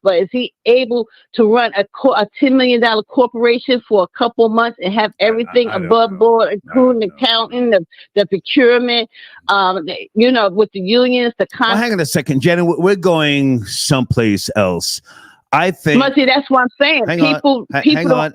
but is he able to run a $10 million corporation for a couple months and have everything above board, including the accounting, the procurement, with the unions, well, hang on a second, Jenna. We're going someplace else. I think. See, that's what I'm saying. Hang on.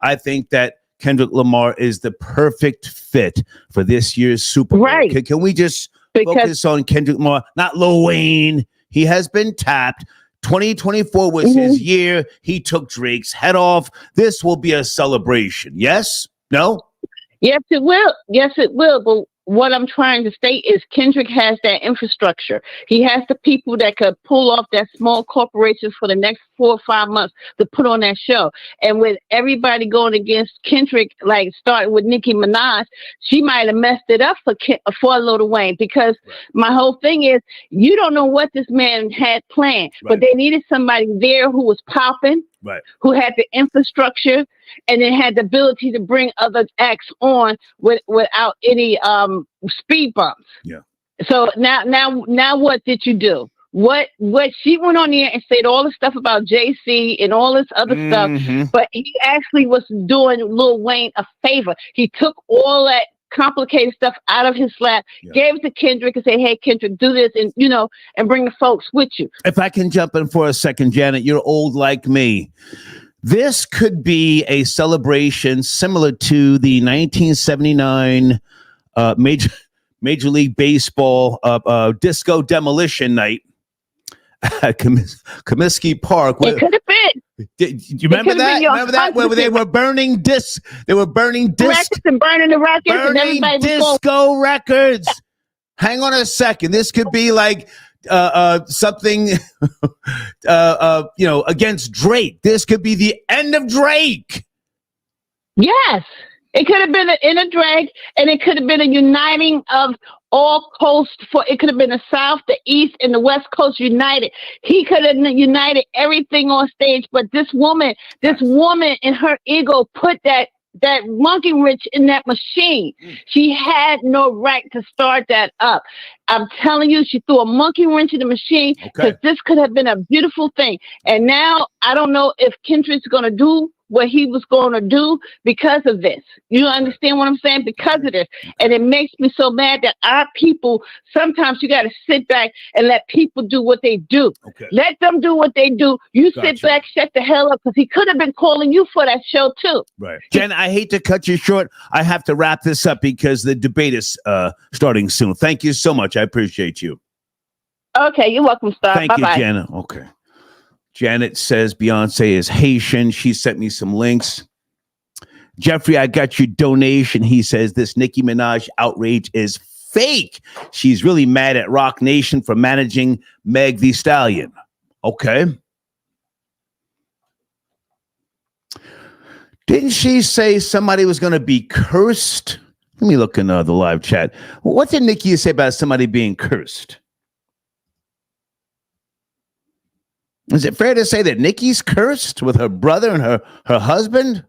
I think that Kendrick Lamar is the perfect fit for this year's Super Bowl. Can we just focus on Kendrick Lamar, not Lil Wayne? He has been tapped. 2024 was his year. He took Drake's head off. This will be a celebration. Yes? No? Yes, it will. Yes, it will. But what I'm trying to state is Kendrick has that infrastructure. He has the people that could pull off that small corporation for the next 4 or 5 months to put on that show. And with everybody going against Kendrick, like starting with Nicki Minaj, she might have messed it up for Lil Wayne, because my whole thing is, you don't know what this man had planned, but they needed somebody there who was popping, right, who had the infrastructure and then had the ability to bring other acts on without any speed bumps. Yeah. So now what did you do? What she went on there and said all the stuff about JC and all this other stuff, but he actually was doing Lil Wayne a favor. He took all that complicated stuff out of his lap, gave it to Kendrick and said, hey, Kendrick, do this and, and bring the folks with you. If I can jump in for a second, Janet, you're old like me. This could be a celebration similar to the 1979 Major League Baseball disco demolition night at Comiskey Park. It could have been. Do you remember that? Remember that? Where they were burning discs. They were burning discs and burning the records. Burning and everybody disco records. Hang on a second. This could be like something, against Drake. This could be the end of Drake. Yes. It could have been in a drag, and it could have been a uniting of all coasts. It could have been the South, the East, and the West Coast united. He could have united everything on stage, but this woman in her ego put that monkey wrench in that machine. She had no right to start that up. I'm telling you, she threw a monkey wrench in the machine because this could have been a beautiful thing. And now I don't know if Kendrick's going to do what he was going to do because of this. You understand what I'm saying? Because of this. And it makes me so mad that our people, sometimes you got to sit back and let people do what they do. Let them do what they do. You sit back, shut the hell up, because he could have been calling you for that show too. Right. Jen, I hate to cut you short. I have to wrap this up because the debate is starting soon. Thank you so much. I appreciate you. Okay, you're welcome, Star. Thank you, Janet. Okay. Janet says Beyonce is Haitian. She sent me some links. Jeffrey, I got your donation. He says this Nicki Minaj outrage is fake. She's really mad at Roc Nation for managing Meg Thee Stallion. Okay. Didn't she say somebody was going to be cursed? Let me look in the live chat. What did Nicki say about somebody being cursed? Is it fair to say that Nicki's cursed with her brother and her husband?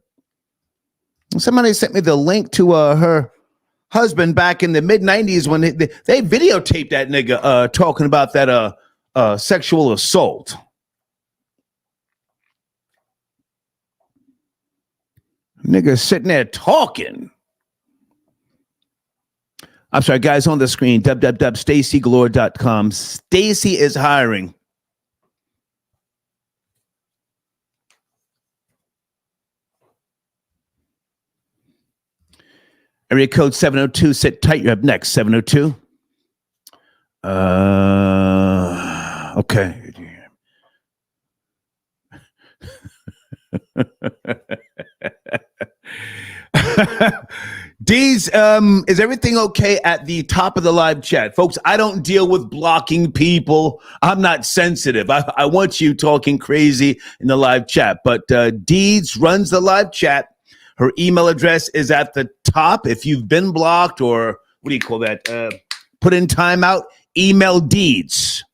Somebody sent me the link to her husband back in the mid-90s when they videotaped that nigga talking about that sexual assault. Nigga sitting there talking. I'm sorry, guys, on the screen, www.stacygalore.com. Stacy is hiring. Area code 702. Sit tight. You're up next. 702. Okay. D's, is everything okay at the top of the live chat? Folks, I don't deal with blocking people. I'm not sensitive. I want you talking crazy in the live chat. But Deeds runs the live chat. Her email address is at the top. If you've been blocked or what do you call that? Put in timeout, email Deeds.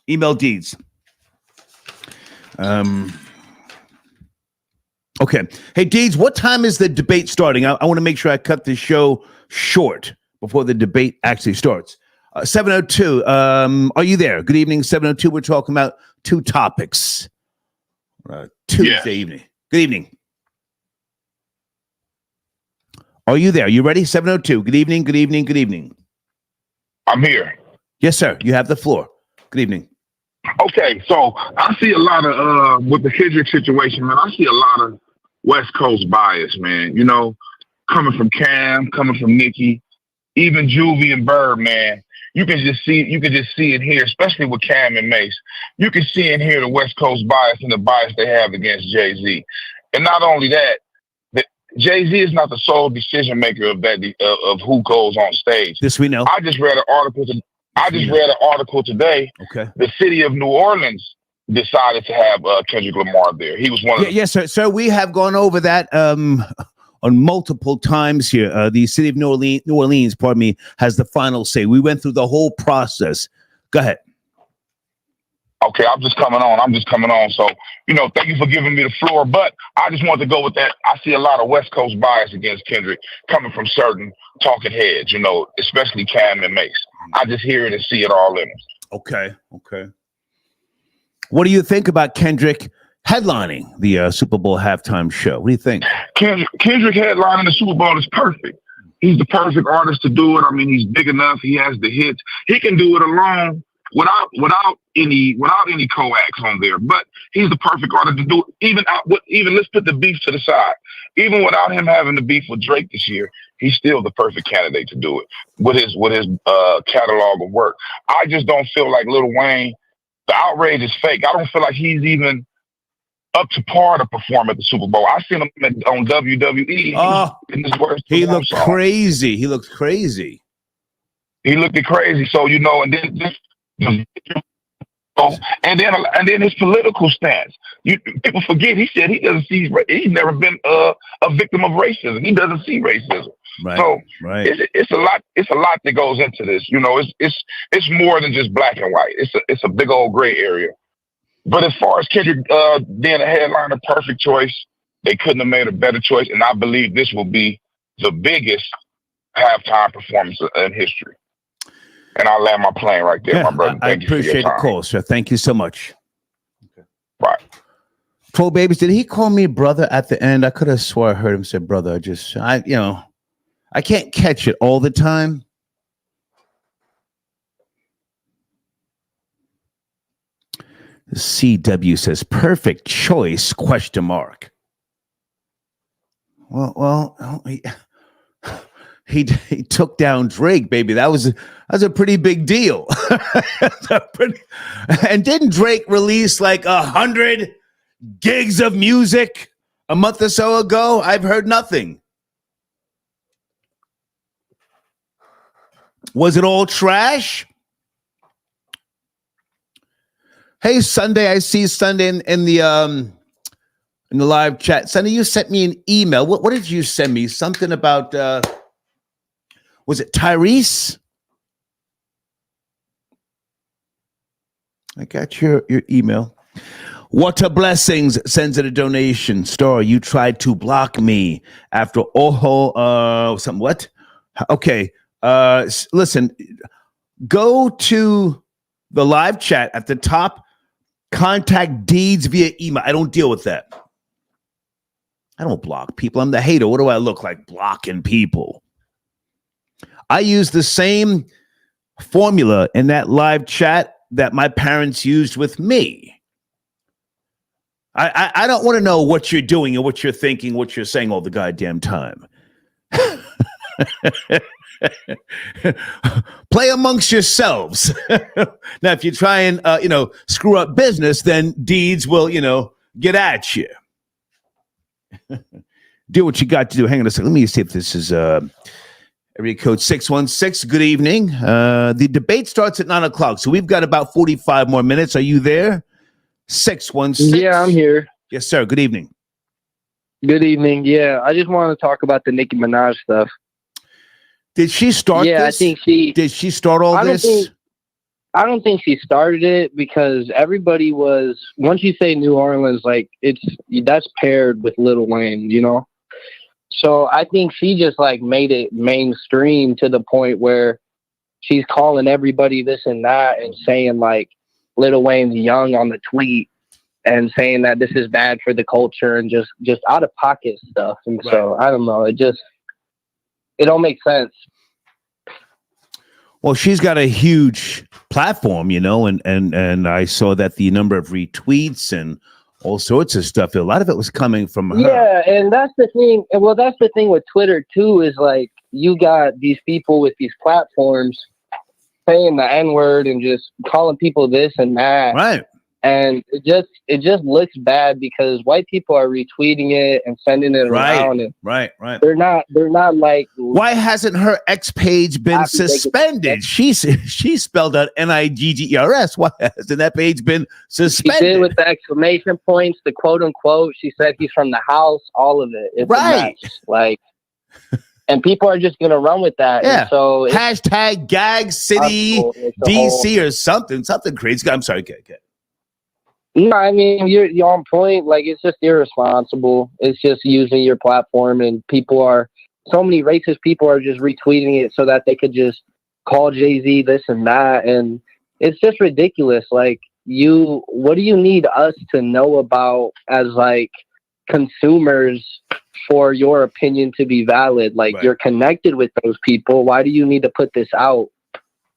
Email Deeds. Okay. Hey, Deeds, what time is the debate starting? I want to make sure I cut the show short before the debate actually starts. 702, are you there? Good evening, 702. We're talking about two topics. Tuesday evening. Good evening. Are you there? You ready? 702. Good evening, good evening, good evening. I'm here. Yes, sir. You have the floor. Good evening. Okay, so I see a lot of, with the Kendrick situation, man, I see a lot of West Coast bias, man. You know, coming from Cam, coming from Nicki, even Juvie and Bird, man. You can just see and hear, especially with Cam and Mace. You can see and hear the West Coast bias and the bias they have against Jay-Z. And not only that, Jay-Z is not the sole decision maker of that of who goes on stage. This we know. I just read an article today. Okay. The city of New Orleans decided to have Kendrick Lamar there. He was one of yes, sir. Sir, we have gone over that on multiple times here. The city of New Orleans, pardon me, has the final say. We went through the whole process. Go ahead. Okay, I'm just coming on. So, thank you for giving me the floor. But I just wanted to go with that. I see a lot of West Coast bias against Kendrick coming from certain talking heads, especially Cam and Mace. I just hear it and see it all in them. Okay. What do you think about Kendrick headlining the Super Bowl halftime show? What do you think? Kendrick headlining the Super Bowl is perfect. He's the perfect artist to do it. I mean, he's big enough. He has the hits. He can do it alone without any coax on there. But he's the perfect artist to do it. Even let's put the beef to the side. Even without him having the beef with Drake this year, he's still the perfect candidate to do it with his catalog of work. I just don't feel like Lil Wayne. The outrage is fake. I don't feel like he's even up to par to perform at the Super Bowl. I seen him on WWE. In his worst he looked crazy. He looked crazy. He looked crazy. So and then his political stance. People forget he said he doesn't see. He's never been a victim of racism. He doesn't see racism. Right. So right. It's a lot. It's a lot that goes into this. It's more than just black and white. It's a big old gray area. But as far as Kendrick being a headliner, perfect choice. They couldn't have made a better choice, and I believe this will be the biggest halftime performance in history. And I'll land my plane right there, my brother. I appreciate the call, sir. Thank you so much. Okay. Bye. Pro Babies, did he call me brother at the end? I could have swore I heard him say brother. I can't catch it all the time. CW says perfect choice ? Well, he took down Drake, baby. That was a pretty big deal. And didn't Drake release like 100 gigs of music a month or so ago? I've heard nothing. Was it all trash? Hey, Sunday, I see Sunday in the live chat. Sunday, you sent me an email. What did you send me? Something about was it Tyrese? I got your email. What a Blessings sends in a donation. Star, you tried to block me after all something. What? Okay. Listen, go to the live chat at the top. Contact Deeds via email. I don't deal with that. I don't block people. I'm the hater. What do I look like blocking people? I use the same formula in that live chat that my parents used with me. I don't want to know what you're doing and what you're thinking, what you're saying all the goddamn time. Play amongst yourselves. Now, if you try and screw up business, then Deeds will get at you. Do what you got to do. Hang on a second. Let me see if this is area code 616. Good evening. The debate starts at 9:00, so we've got about 45 more minutes. Are you there? 616. Yeah, I'm here. Yes, sir. Good evening. Good evening. Yeah, I just want to talk about the Nicki Minaj stuff. Did she start this? I think she... Did she start all this? I don't think she started it because everybody was... Once you say New Orleans, that's paired with Lil Wayne, So I think she just made it mainstream to the point where she's calling everybody this and that and saying Lil Wayne's young on the tweet and saying that this is bad for the culture and just out of pocket stuff. And right. So I don't know. It don't make sense. Well, she's got a huge platform, and I saw that the number of retweets and all sorts of stuff, a lot of it was coming from her. Yeah, and that's the thing. Well, that's the thing with Twitter too, is you got these people with these platforms saying the N-word and just calling people this and that. Right. And it just looks bad because white people are retweeting it and sending it around. And right. They're not Why hasn't her X page been suspended? She spelled out NIGGERS. Why hasn't that page been suspended? She did with the exclamation points, the quote unquote. She said he's from the house, all of it. It's right. A mess. And people are just gonna run with that. Yeah. And so hashtag Gag City DC or something crazy. I'm sorry. Okay. No, I mean, you're on point. Like, it's just irresponsible. It's just using your platform, and so many racist people are just retweeting it so that they could just call Jay-Z this and that. And it's just ridiculous. Like, what do you need us to know about as like consumers for your opinion to be valid? Like, You're connected with those people. Why do you need to put this out?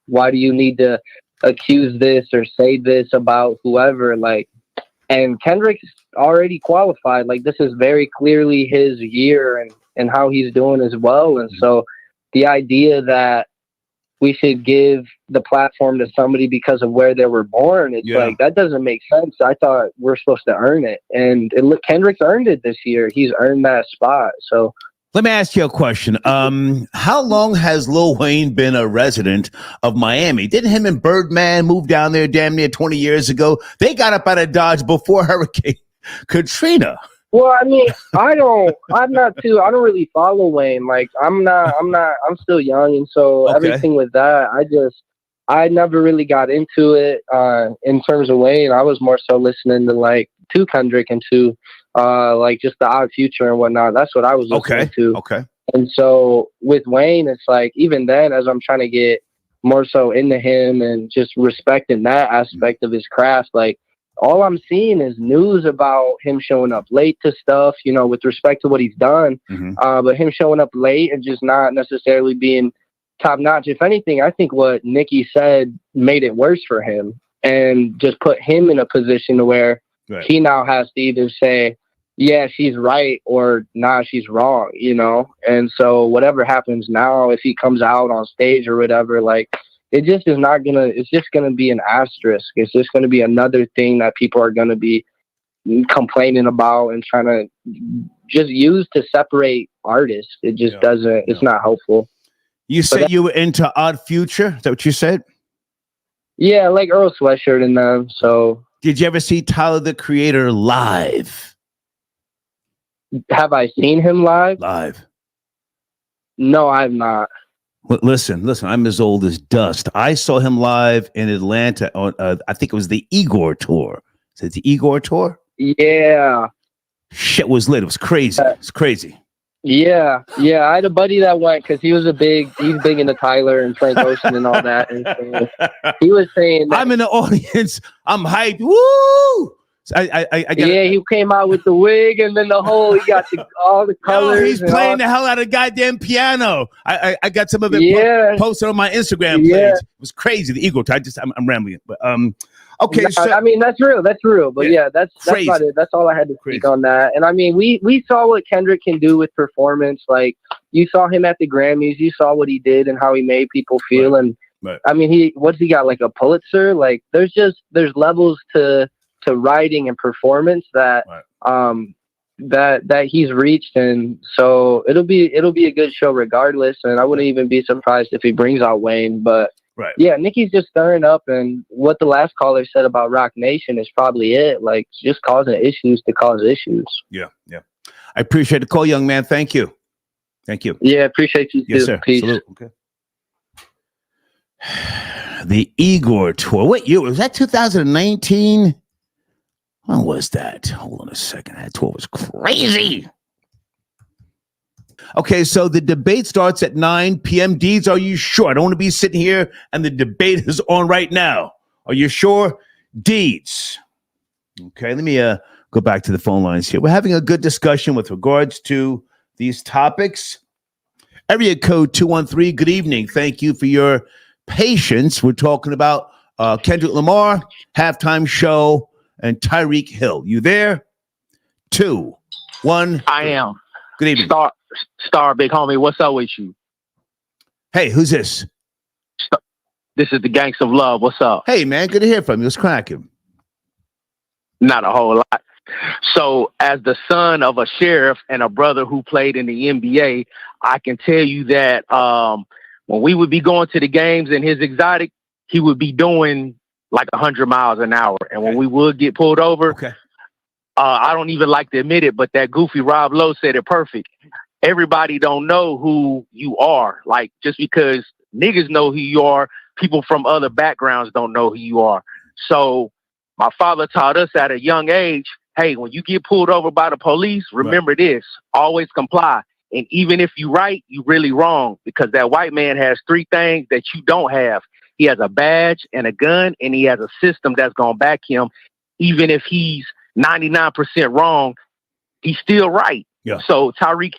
Why do you need to accuse this or say this about whoever? Like, and Kendrick's already qualified. Like, this is very clearly his year and how he's doing as well. And so the idea that we should give the platform to somebody because of where they were born, it's like, that doesn't make sense. I thought we're supposed to earn it. And Kendrick's earned it this year. He's earned that spot. So let me ask you a question. How long has Lil Wayne been a resident of Miami? Didn't him and Birdman move down there damn near 20 years ago? They got up out of Dodge before Hurricane Katrina. Well, I mean, I don't really follow Wayne. Like, I'm still young. And so everything with that, I never really got into it, in terms of Wayne. I was more so listening to Kendrick and to, like just the Odd Future and whatnot. That's what I was listening to. Okay. And so with Wayne, it's like, even then, as I'm trying to get more so into him and just respecting that aspect of his craft, like, all I'm seeing is news about him showing up late to stuff, with respect to what he's done. But him showing up late and just not necessarily being top notch. If anything, I think what Nicki said made it worse for him and just put him in a position to where he now has to either say, yeah, she's right, or nah, she's wrong, And so whatever happens now, if he comes out on stage or whatever, like, it's just gonna be an asterisk. It's just gonna be another thing that people are gonna be complaining about and trying to just use to separate artists. It just doesn't, it's not helpful. You said you were into Odd Future? Is that what you said? Yeah, like Earl Sweatshirt and them. So did you ever see Tyler, the Creator, live? Have I seen him live? No, I've not. Listen, I'm as old as dust. I saw him live in Atlanta on, I think it was the Igor tour. Is it the Igor tour? Yeah. Shit was lit. It was crazy. It's crazy. Yeah. I had a buddy that went because he's big into Tyler and Frank Ocean and all that. And so he was saying that, I'm in the audience. I'm hyped. Woo! He came out with the wig and then he got all the colors. He's playing the hell out of goddamn piano. I got some of it posted on my Instagram page. It was crazy. The ego. I'm rambling, but okay. No, so, I mean, that's real. But that's about it. That's all I had to speak on that. And I mean, we saw what Kendrick can do with performance. Like, you saw him at the Grammys. You saw what he did and how he made people feel. And I mean, what's he got, like a Pulitzer? Like, there's levels to writing and performance that that he's reached, and so it'll be a good show regardless. And I wouldn't even be surprised if he brings out Wayne. But Nicki's just stirring up, and what the last caller said about Roc Nation is probably it. Like, just causing issues to cause issues. Yeah. I appreciate the call, young man. Thank you. Yeah, appreciate you too. Yes, sir. Peace. Salute. Okay. The Igor tour. What year was that? 2019. When was that? Hold on a second. That tour was crazy. Okay, so the debate starts at 9 p.m. Deeds, are you sure? I don't want to be sitting here and the debate is on right now. Are you sure? Deeds. Okay, let me go back to the phone lines here. We're having a good discussion with regards to these topics. Area code 213, good evening. Thank you for your patience. We're talking about Kendrick Lamar, halftime show, and Tyreek Hill. You there? 2, 1. I am. Good evening. Star, big homie. What's up with you? Hey, who's this? This is the Gangs of Love. What's up? Hey, man. Good to hear from you. What's cracking? Not a whole lot. So, as the son of a sheriff and a brother who played in the NBA, I can tell you that when we would be going to the games in his exotic, he would be doing like 100 miles an hour. And when we would get pulled over, I don't even like to admit it, but that goofy Rob Lowe said it perfect. Everybody don't know who you are. Like, just because niggas know who you are, people from other backgrounds don't know who you are. So my father taught us at a young age, hey, when you get pulled over by the police, remember this, always comply. And even if you're right, you're really wrong, because that white man has 3 things that you don't have. He has a badge and a gun, and he has a system that's going to back him. Even if he's 99% wrong, he's still right. Yeah. So Tyreek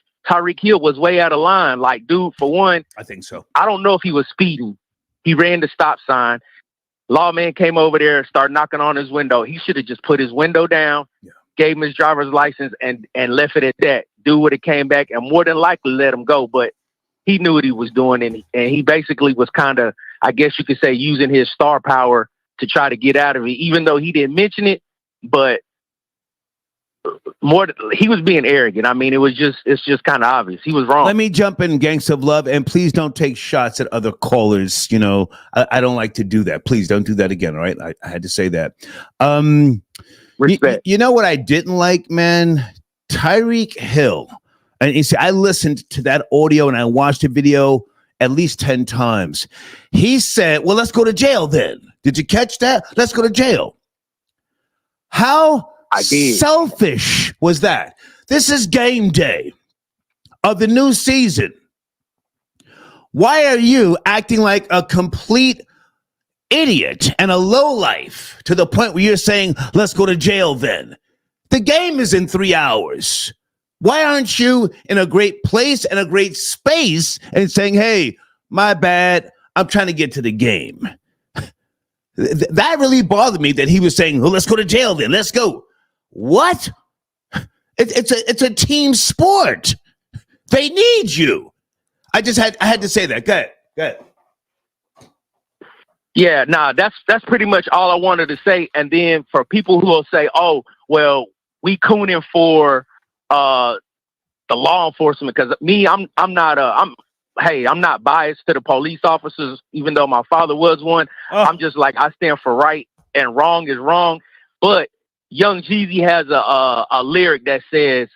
Hill was way out of line. Like, dude, for one, I think so. I don't know if he was speeding. He ran the stop sign. Lawman came over there and started knocking on his window. He should have just put his window down, gave him his driver's license, and left it at that. Dude would have came back and more than likely let him go. But he knew what he was doing, and he basically was kind of, I guess you could say, using his star power to try to get out of it, even though he didn't mention it. But he was being arrogant. I mean, it's just kind of obvious. He was wrong. Let me jump in, Gangsta of Love, and please don't take shots at other callers. You know, I don't like to do that. Please don't do that again. All right. I had to say that. Respect. You know what I didn't like, man? Tyreek Hill. And you see, I listened to that audio and I watched the video at least 10 times. He said, well, let's go to jail then. Did you catch that? Let's go to jail. How selfish was that? This is game day of the new season. Why are you acting like a complete idiot and a lowlife to the point where you're saying, let's go to jail then? The game is in 3 hours. Why aren't you in a great place and a great space and saying, hey, my bad, I'm trying to get to the game? That really bothered me that he was saying, well, let's go to jail then. Let's go. What? It's a team sport. They need you. I had to say that. Go ahead. Yeah, that's pretty much all I wanted to say. And then for people who will say, oh, well, we cooning for the law enforcement, because I'm not biased to the police officers, even though my father was one. I'm just like, I stand for right and wrong is wrong. But Young Jeezy has a lyric that says,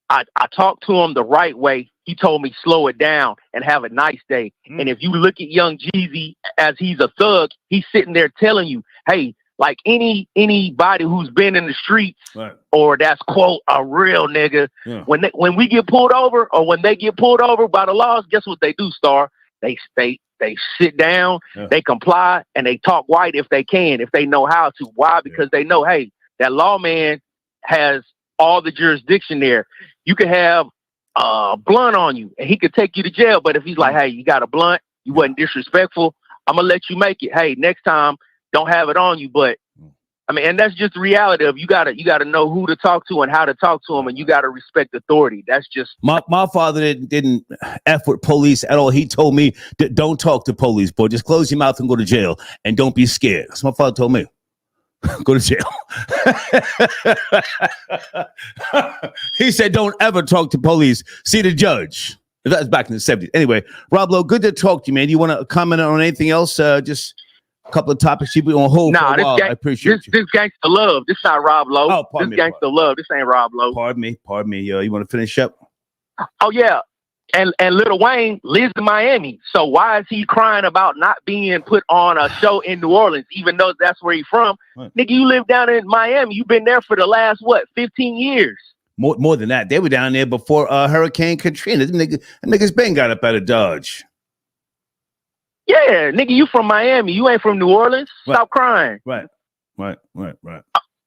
I talked to him the right way. He told me slow it down and have a nice day. And if you look at Young Jeezy as he's a thug, he's sitting there telling you, hey, like anybody who's been in the streets or that's, quote, a real nigga, when we get pulled over or when they get pulled over by the laws, guess what they do, Star? They sit down, they comply, and they talk white if they can, if they know how to. Why? Because they know, hey, that lawman has all the jurisdiction there. You could have a blunt on you, and he could take you to jail. But if he's like, hey, you got a blunt, you wasn't disrespectful, I'm going to let you make it. Hey, next time, don't have it on you. But I mean, and that's just the reality of you gotta know who to talk to and how to talk to them, and you gotta respect authority. That's just my father didn't F with police at all. He told me, don't talk to police, boy. Just close your mouth and go to jail, and don't be scared. That's what my father told me. Go to jail. He said, don't ever talk to police. See the judge. That's back in the 70s. Anyway, Rob Lowe, good to talk to you, man. You want to comment on anything else? Just a couple of topics you put on hold for a while. I appreciate you. This Gangsta Love. This not Rob Lowe. Oh, pardon this me. Gangsta Love. This ain't Rob Lowe. Pardon me. You want to finish up? Oh, yeah. And Lil Wayne lives in Miami. So why is he crying about not being put on a show in New Orleans, even though that's where he's from? Right. Nigga, you live down in Miami. You've been there for the last, 15 years? More than that. They were down there before Hurricane Katrina. Them niggas been got up out of Dodge. Yeah, nigga, you from Miami. You ain't from New Orleans. Right. Stop crying. Right.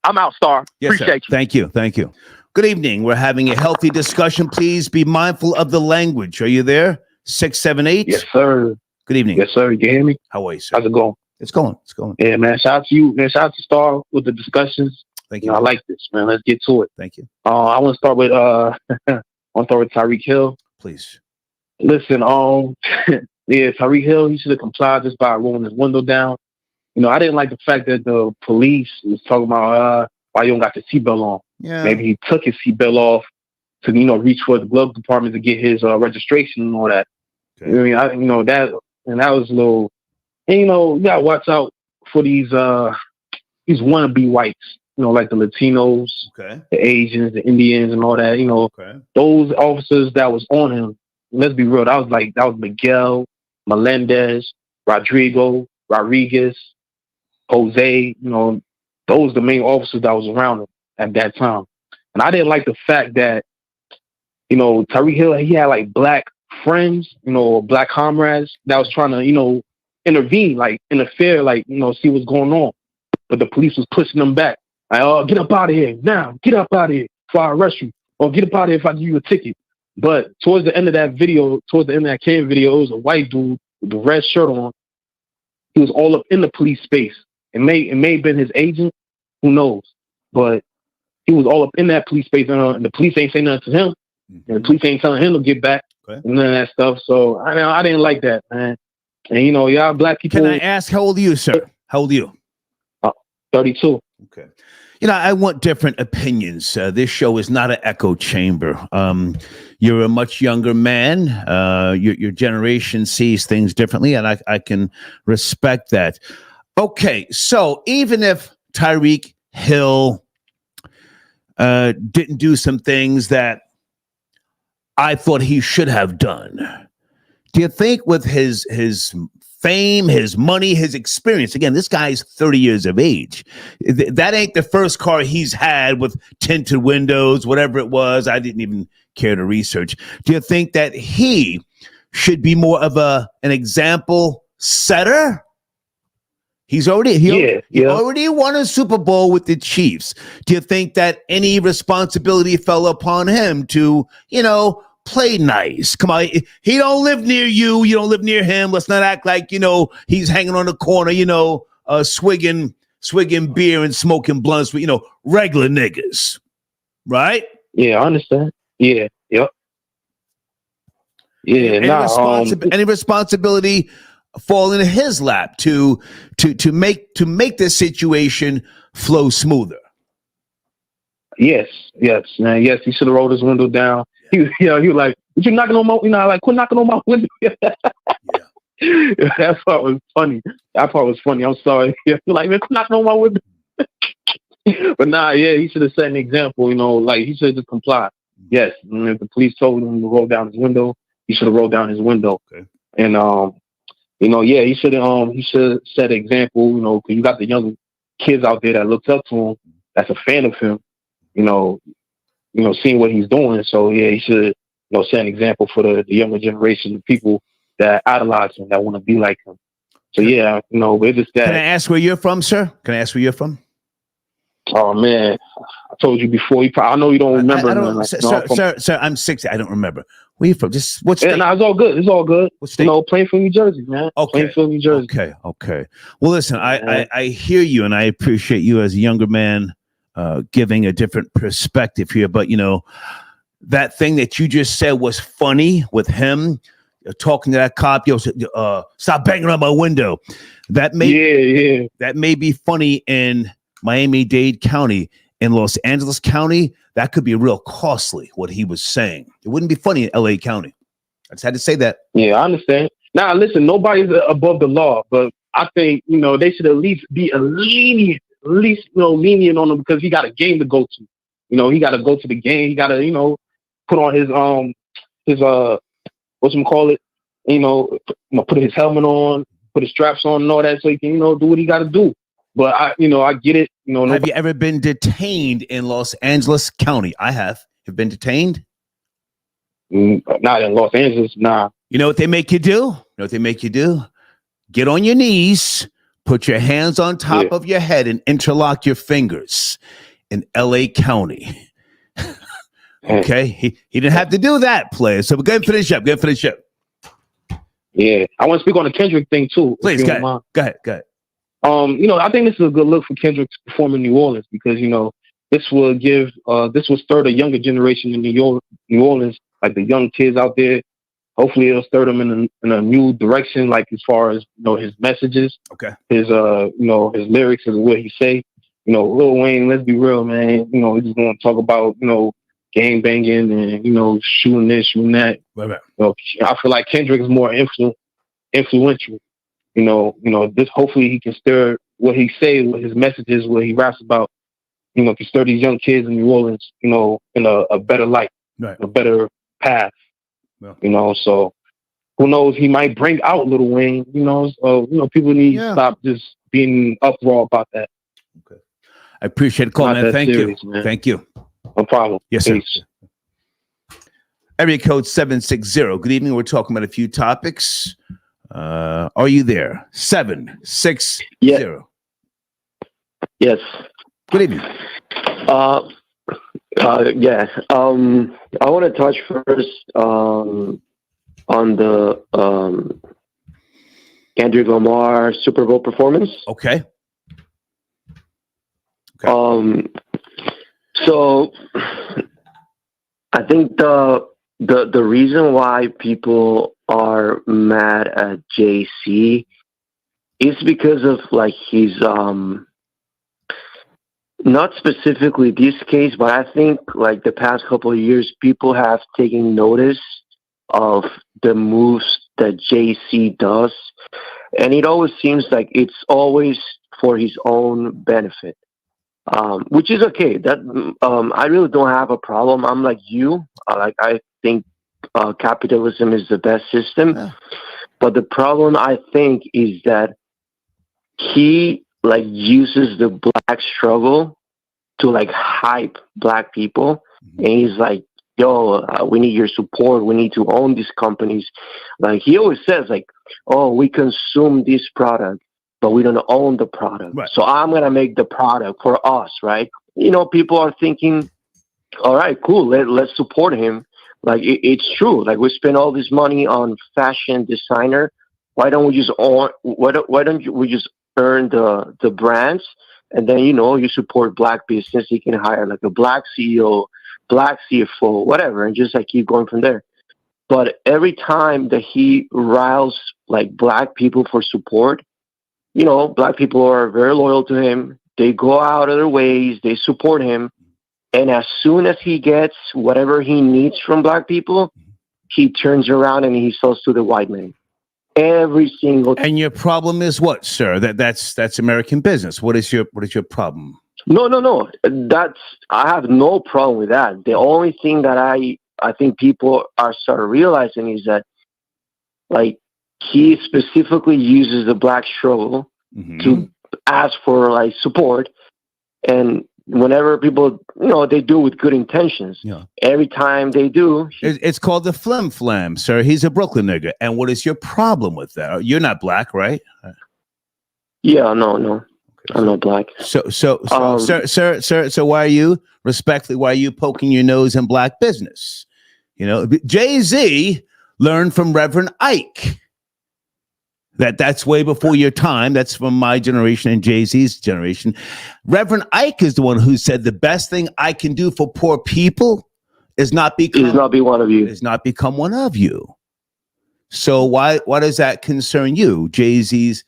I'm out, Star. Yes, appreciate sir. you. Thank you. Good evening. We're having a healthy discussion. Please be mindful of the language. Are you there? 678? Yes, sir. Good evening. Yes, sir. You can hear me? How are you, sir? How's it going? It's going. Yeah, man. Shout out to you. Man, shout out to Star with the discussions. Thank you. I like this, man. Let's get to it. Thank you. I want to start with Tyreek Hill. Please. Listen, yeah, Tyreek Hill, he should have complied just by rolling his window down. You know, I didn't like the fact that the police was talking about why you don't got the seatbelt on. Yeah. Maybe he took his seatbelt off to, reach for the glove compartment to get his registration and all that. Okay. I mean, that was a little. And you gotta watch out for these wannabe whites. Like the Latinos, okay, the Asians, the Indians, and all that. Okay. Those officers that was on him. Let's be real. That was Miguel, Melendez, Rodriguez, Jose. those are the main officers that was around him at that time. And I didn't like the fact that, you know, Tyreek Hill, he had like black friends, you know, black comrades that was trying to, you know, intervene, like interfere, like, you know, see what's going on. But the police was pushing them back. Like, oh, get up out of here now. Get up out of here before I arrest you. Or get up out of here if I give you a ticket. But towards the end of that video, towards the end of that Cam video, it was a white dude with the red shirt on. He was all up in the police space. It may have been his agent. Who knows? But he was all up in that police space. And the police ain't saying nothing to him. And the police ain't telling him to get back. And none of that stuff. So I didn't like that, man. And, you know, y'all black people. Can I ask, how old are you, sir? How old are you? 32. Okay. You know, I want different opinions. This show is not an echo chamber. You're a much younger man. Your generation sees things differently, and I can respect that. Okay, so even if Tyreek Hill didn't do some things that I thought he should have done, do you think with his fame, his money, his experience, again, this guy's 30 years of age, that ain't the first car he's had with tinted windows, whatever it was, I didn't even care to research. Do you think that he should be more of an example setter? He already won a Super Bowl with the Chiefs. Do you think that any responsibility fell upon him to, you know, play nice? Come on, he don't live near you. You don't live near him. Let's not act like, you know, he's hanging on the corner, you know, swigging beer and smoking blunts with, you know, regular niggas, right? Yeah, I understand. Yeah, yep. Yeah, any responsibility fall into his lap to make this situation flow smoother? Yes, man. Yes, he should have rolled his window down. He was like, "But you're knocking on my," you know, like, "Quit knocking on my window." Yeah. That part was funny. I'm sorry. You're like, "Man, quit knocking on my window." But nah, yeah, he should have set an example. You know, like he should have just complied. Yes, and if the police told him to roll down his window, he should have rolled down his window. Okay. And you know, yeah, he should set an example. You know, because you got the young kids out there that looks up to him, that's a fan of him. You know, seeing what he's doing. So yeah, he should, you know, set an example for the younger generation, the people that idolize him, that want to be like him. So yeah, you know, it's just that. Can I ask where you're from, sir? Can I ask where you're from? Oh man, I told you before. I know you don't remember. Sir, I'm 60. I don't remember. Where you from? Just what state? Nah, it's all good. It's all good. What state? You know, Plainfield, New Jersey, man. Okay. Plainfield, New Jersey. Okay. Well, listen, I hear you, and I appreciate you as a younger man giving a different perspective here. But you know, that thing that you just said was funny with him talking to that cop. Stop banging on my window. That may be funny in Miami-Dade County. In Los Angeles County, that could be real costly, what he was saying. It wouldn't be funny in LA County. I just had to say that. Yeah, I understand. Now, listen, nobody's above the law, but I think, you know, they should at least be lenient on him, because he got a game to go to. You know, he got to go to the game. He got to, you know, put on his whatchamacallit, you know, put his helmet on, put his straps on and all that, so he can, you know, do what he got to do. But I get it. You know, have you ever been detained in Los Angeles County? I have. Have been detained? Not in Los Angeles, nah. You know what they make you do? Get on your knees, put your hands on top of your head, and interlock your fingers in LA County. Okay? He didn't have to do that, player. So we're going to finish up. Yeah. I want to speak on the Kendrick thing, too. Please, go ahead. You know, I think this is a good look for Kendrick to perform in New Orleans, because, you know, this will stir the younger generation in New Orleans, like the young kids out there. Hopefully it'll stir them in a new direction, like as far as, you know, his messages, his you know, his lyrics and what he say. You know, Lil Wayne, let's be real, man. You know, he's just going to talk about, you know, gang banging and, you know, shooting this, shooting that. Right. You know, I feel like Kendrick is more influential. You know, this, hopefully he can stir what he say, what his messages, what he raps about, you know, can stir these young kids in New Orleans, you know, in a better light, a better path. Yeah. You know, so who knows, he might bring out Lil Wayne, you know, so, you know, people need to stop just being uproar about that. Okay. I appreciate the call, Not man. that Thank serious, you. man. Thank you. No problem. Yes, sir. Peace. Area code 760. Good evening. We're talking about a few topics. Are you there? 760. Yes. Good evening. Yeah. I want to touch first on the Kendrick Lamar Super Bowl performance. Okay. So I think the reason why people are mad at JC is because of like his not specifically this case, but I think like the past couple of years, people have taken notice of the moves that JC does, and it always seems like it's always for his own benefit, which is okay. That I really don't have a problem. I'm like you. I think capitalism is the best system, but the problem I think is that he like uses the black struggle to like hype black people, and he's like, yo, we need your support, we need to own these companies. Like he always says like, oh, we consume this product but we don't own the product, right. So I'm gonna make the product for us, right? You know, people are thinking, all right, cool, let's support him. Like it's true, like we spend all this money on fashion designer, why don't we just own, why don't we just earn the brands, and then, you know, you support black business, you can hire like a black CEO, black CFO, whatever, and just like keep going from there. But every time that he riles like black people for support, you know, black people are very loyal to him, they go out of their ways, they support him, and as soon as he gets whatever he needs from black people, he turns around and he sells to the white man. Every single time. And your problem is what, sir? That's American business. What is your problem? No. I have no problem with that. The only thing that I think people are starting realizing is that like he specifically uses the black struggle to ask for like support, and whenever people, you know, they do it with good intentions. Yeah. Every time they do. It's called the flim flam, sir. He's a Brooklyn nigga. And what is your problem with that? You're not black, right? Yeah, no. Okay, I'm not black. So, sir, why are you, respectfully, why are you poking your nose in black business? You know, Jay-Z learned from Reverend Ike. That's way before your time. That's from my generation and Jay-Z's generation. Reverend Ike is the one who said the best thing I can do for poor people is not be one of you. Is not become one of you. So why does that concern you? Jay-Z's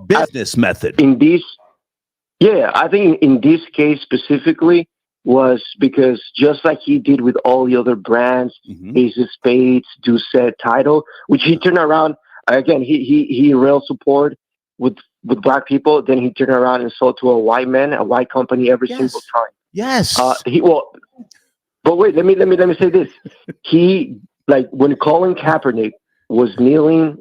business method. I think in this case specifically was because just like he did with all the other brands, Ace of Spades, Doucette, Tidal, which he turned around. Again, he real support with black people. Then he turned around and sold to a white man, a white company every single time. Yes. But wait, let me say this. He, like, when Colin Kaepernick was kneeling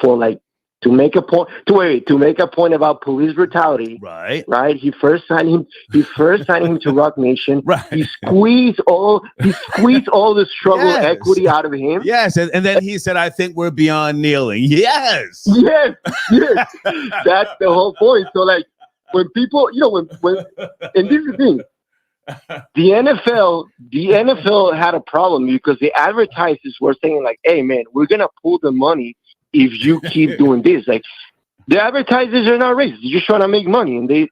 for like to make a point about police brutality. Right. He first signed him to Roc Nation. Right. He squeezed all the struggle equity out of him. Yes, and then he said, "I think we're beyond kneeling." Yes. Yes. That's the whole point. So like when people, you know, when and this is the thing. The NFL had a problem because the advertisers were saying like, "Hey man, we're gonna pull the money if you keep doing this." Like the advertisers are not racist; they're just trying to make money, and they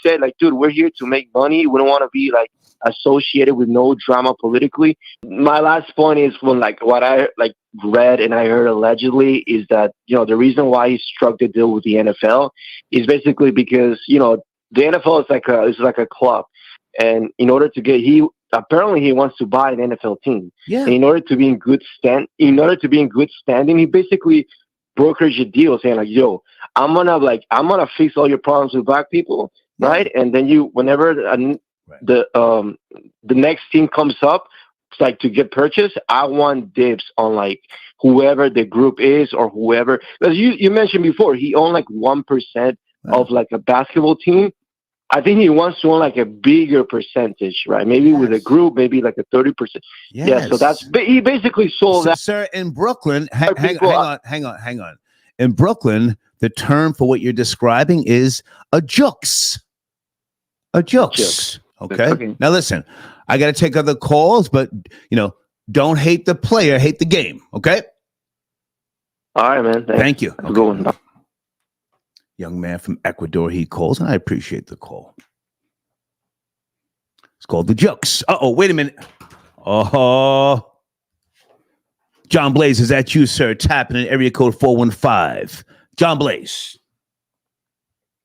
said like, "Dude, we're here to make money. We don't want to be like associated with no drama politically." My last point is when like what I like read and I heard allegedly is that, you know, the reason why he struck the deal with the NFL is basically because, you know, the NFL is like a club. And in order to get, he wants to buy an NFL team. Yeah. And in order to be in good standing, he basically brokered a deal saying like, "Yo, I'm gonna fix all your problems with black people, right? And then whenever the next team comes up, it's like to get purchased, I want dibs on like whoever the group is or whoever." Because you mentioned before, he owned like 1% of like a basketball team. I think he wants to own like a bigger percentage, right? Maybe with a group, maybe like a 30%. Yes. Yeah, so he basically sold that. Sir, in Brooklyn, hang on. In Brooklyn, the term for what you're describing is a jukes. A jukes. Okay. Now listen, I got to take other calls, but don't hate the player, hate the game. Okay. All right, man. Thank you. Okay. Going. Young man from Ecuador, he calls, and I appreciate the call. It's called the jokes. Wait a minute. Oh, John Blaze, is that you, sir? Tapping in area code 415. John Blaze.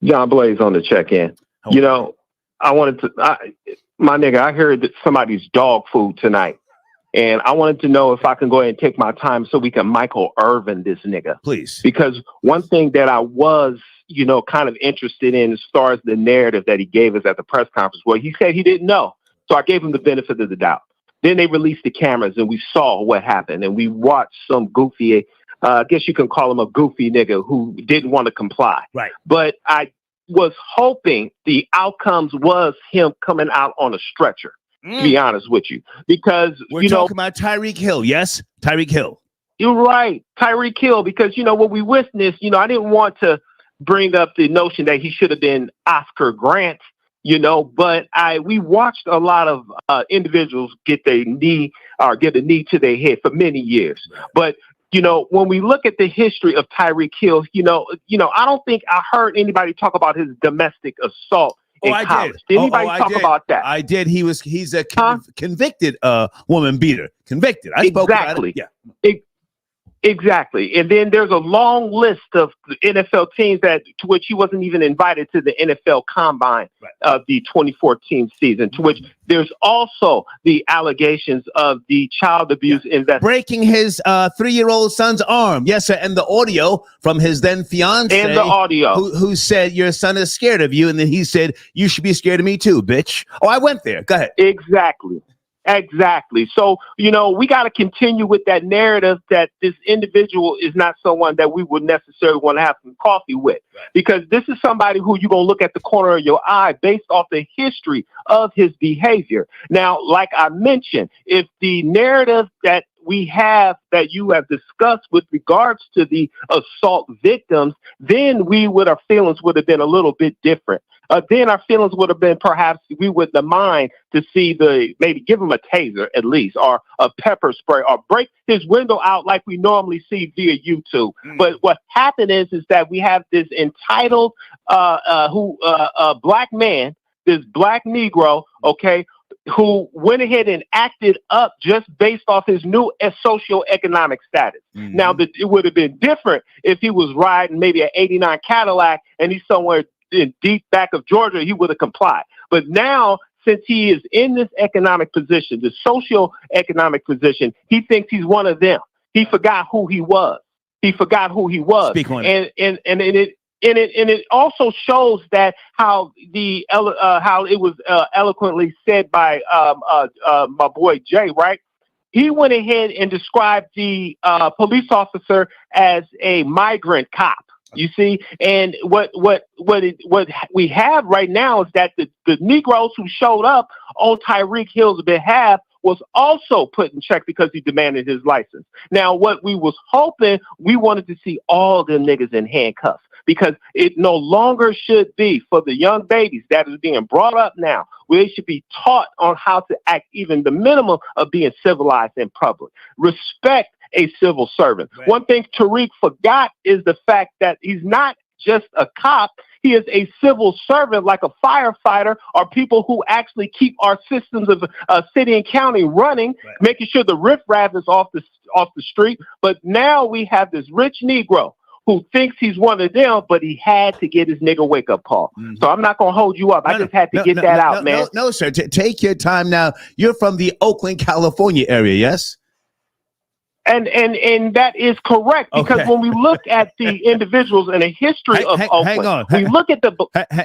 John Blaze on the check-in. Okay. My nigga, I heard that somebody's dog food tonight. And I wanted to know if I can go ahead and take my time so we can Michael Irvin this nigga. Please. Because one thing that I was, kind of interested in as far as the narrative that he gave us at the press conference, well, he said he didn't know. So I gave him the benefit of the doubt. Then they released the cameras and we saw what happened. And we watched some goofy, I guess you can call him a goofy nigga who didn't want to comply. Right. But I was hoping the outcomes was him coming out on a stretcher. To be honest with you, because we're talking about Tyreek Hill, yes, Tyreek Hill. You're right, Tyreek Hill, because what we witnessed. I didn't want to bring up the notion that he should have been Oscar Grant, but we watched a lot of individuals get a knee to their head for many years. But when we look at the history of Tyreek Hill, I don't think I heard anybody talk about his domestic assault. I did. Did anybody talk about that? I did. He's a convicted woman beater. Convicted. I spoke about it. Yeah. Exactly. And then there's a long list of NFL teams to which he wasn't even invited to the NFL Combine of the 2014 season, to which there's also the allegations of the child abuse investigation. Breaking his 3-year-old son's arm. Yes, sir. And the audio from his then fiance. And the audio. Who said, your son is scared of you. And then he said, you should be scared of me too, bitch. Oh, I went there. Go ahead. Exactly. So, we got to continue with that narrative that this individual is not someone that we would necessarily want to have some coffee with, because this is somebody who you're going to look at the corner of your eye based off the history of his behavior. Now, like I mentioned, if the narrative that we have that you have discussed with regards to the assault victims, then our feelings would have been a little bit different. Then our feelings would have been perhaps we wouldn't have mind to see maybe give him a taser at least, or a pepper spray, or break his window out like we normally see via YouTube. But what happened is that we have this entitled black man, this black Negro, who went ahead and acted up just based off his new socioeconomic status. Now, it would have been different if he was riding maybe an 89 Cadillac and he's somewhere in deep back of Georgia, he would have complied. But now, since he is in this economic position, the socio-economic position, he thinks he's one of them. He forgot who he was. Speak on it. And it also shows that how it was eloquently said by my boy Jay, right? He went ahead and described the police officer as a migrant cop. You see, and what we have right now is that the Negroes who showed up on Tyreek Hill's behalf was also put in check because he demanded his license. Now, what we was hoping, we wanted to see all them niggas in handcuffs, because it no longer should be for the young babies that is being brought up now, where they should be taught on how to act, even the minimum of being civilized in public. Respect a civil servant. Right. One thing Tariq forgot is the fact that he's not just a cop. He is a civil servant, like a firefighter, or people who actually keep our systems of city and county running, making sure the riffraff is off the street. But now we have this rich Negro who thinks he's one of them, but he had to get his nigga wake-up call. So I'm not going to hold you up. I just had to get that out, man. No, sir. Take your time now. You're from the Oakland, California area, yes? And that is correct, because when we look at the individuals and the history of Oakland, we look at the...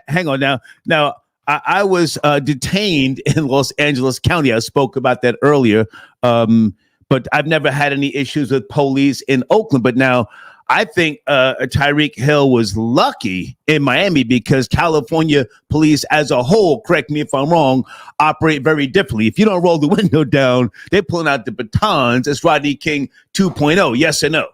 Hang on now. Now, I was detained in Los Angeles County. I spoke about that earlier, but I've never had any issues with police in Oakland. But now I think Tyreek Hill was lucky in Miami because California police as a whole, correct me if I'm wrong, operate very differently. If you don't roll the window down, they're pulling out the batons. It's Rodney King 2.0. Yes or no?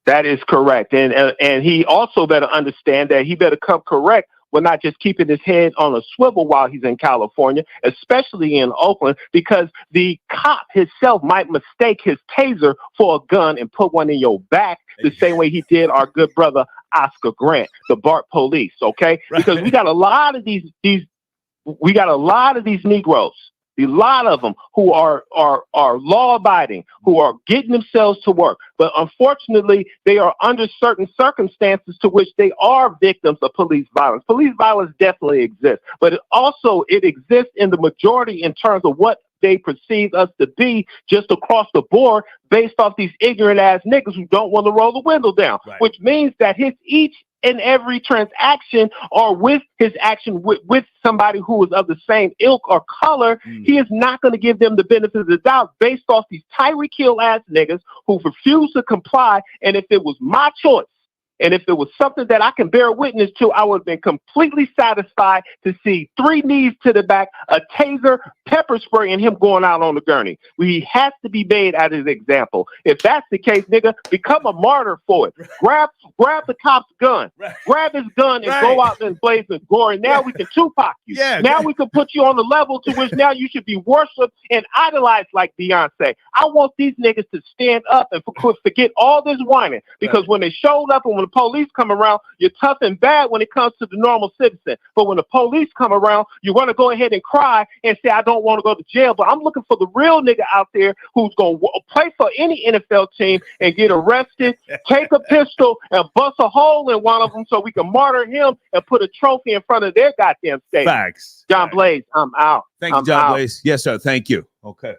That is correct. And he also better understand that he better come correct with not just keeping his head on a swivel while he's in California, especially in Oakland, because the cop himself might mistake his taser for a gun and put one in your back the same way he did our good brother Oscar Grant, the BART police, okay? Right. Because we got a lot of these Negroes, a lot of them who are law-abiding, who are getting themselves to work. But unfortunately, they are under certain circumstances to which they are victims of police violence. Police violence definitely exists, but it exists in the majority in terms of what they perceive us to be just across the board based off these ignorant-ass niggas who don't want to roll the window down, right. Which means that each and every transaction or with his action with somebody who is of the same ilk or color, he is not going to give them the benefit of the doubt based off these Tyreek Hill ass niggas who refuse to comply. And if it was my choice, and if it was something that I can bear witness to, I would have been completely satisfied to see 3 knees to the back, a taser, pepper spray, and him going out on the gurney. He has to be made as an example. If that's the case, nigga, become a martyr for it. Grab the cop's gun. Right. Grab his gun and go out and blaze and glory. Now we can Tupac you. Yeah, now we can put you on the level to which now you should be worshipped and idolized like Beyonce. I want these niggas to stand up and forget all this whining, because when they showed up and when the police come around, you're tough and bad when it comes to the normal citizen. But when the police come around, you're going to go ahead and cry and say, I don't want to go to jail. But I'm looking for the real nigga out there who's going to play for any NFL team and get arrested, take a pistol and bust a hole in one of them so we can martyr him and put a trophy in front of their goddamn stadium. Facts. John Blaze, I'm out. Thank you, John Blaze. Yes, sir. Thank you. Okay.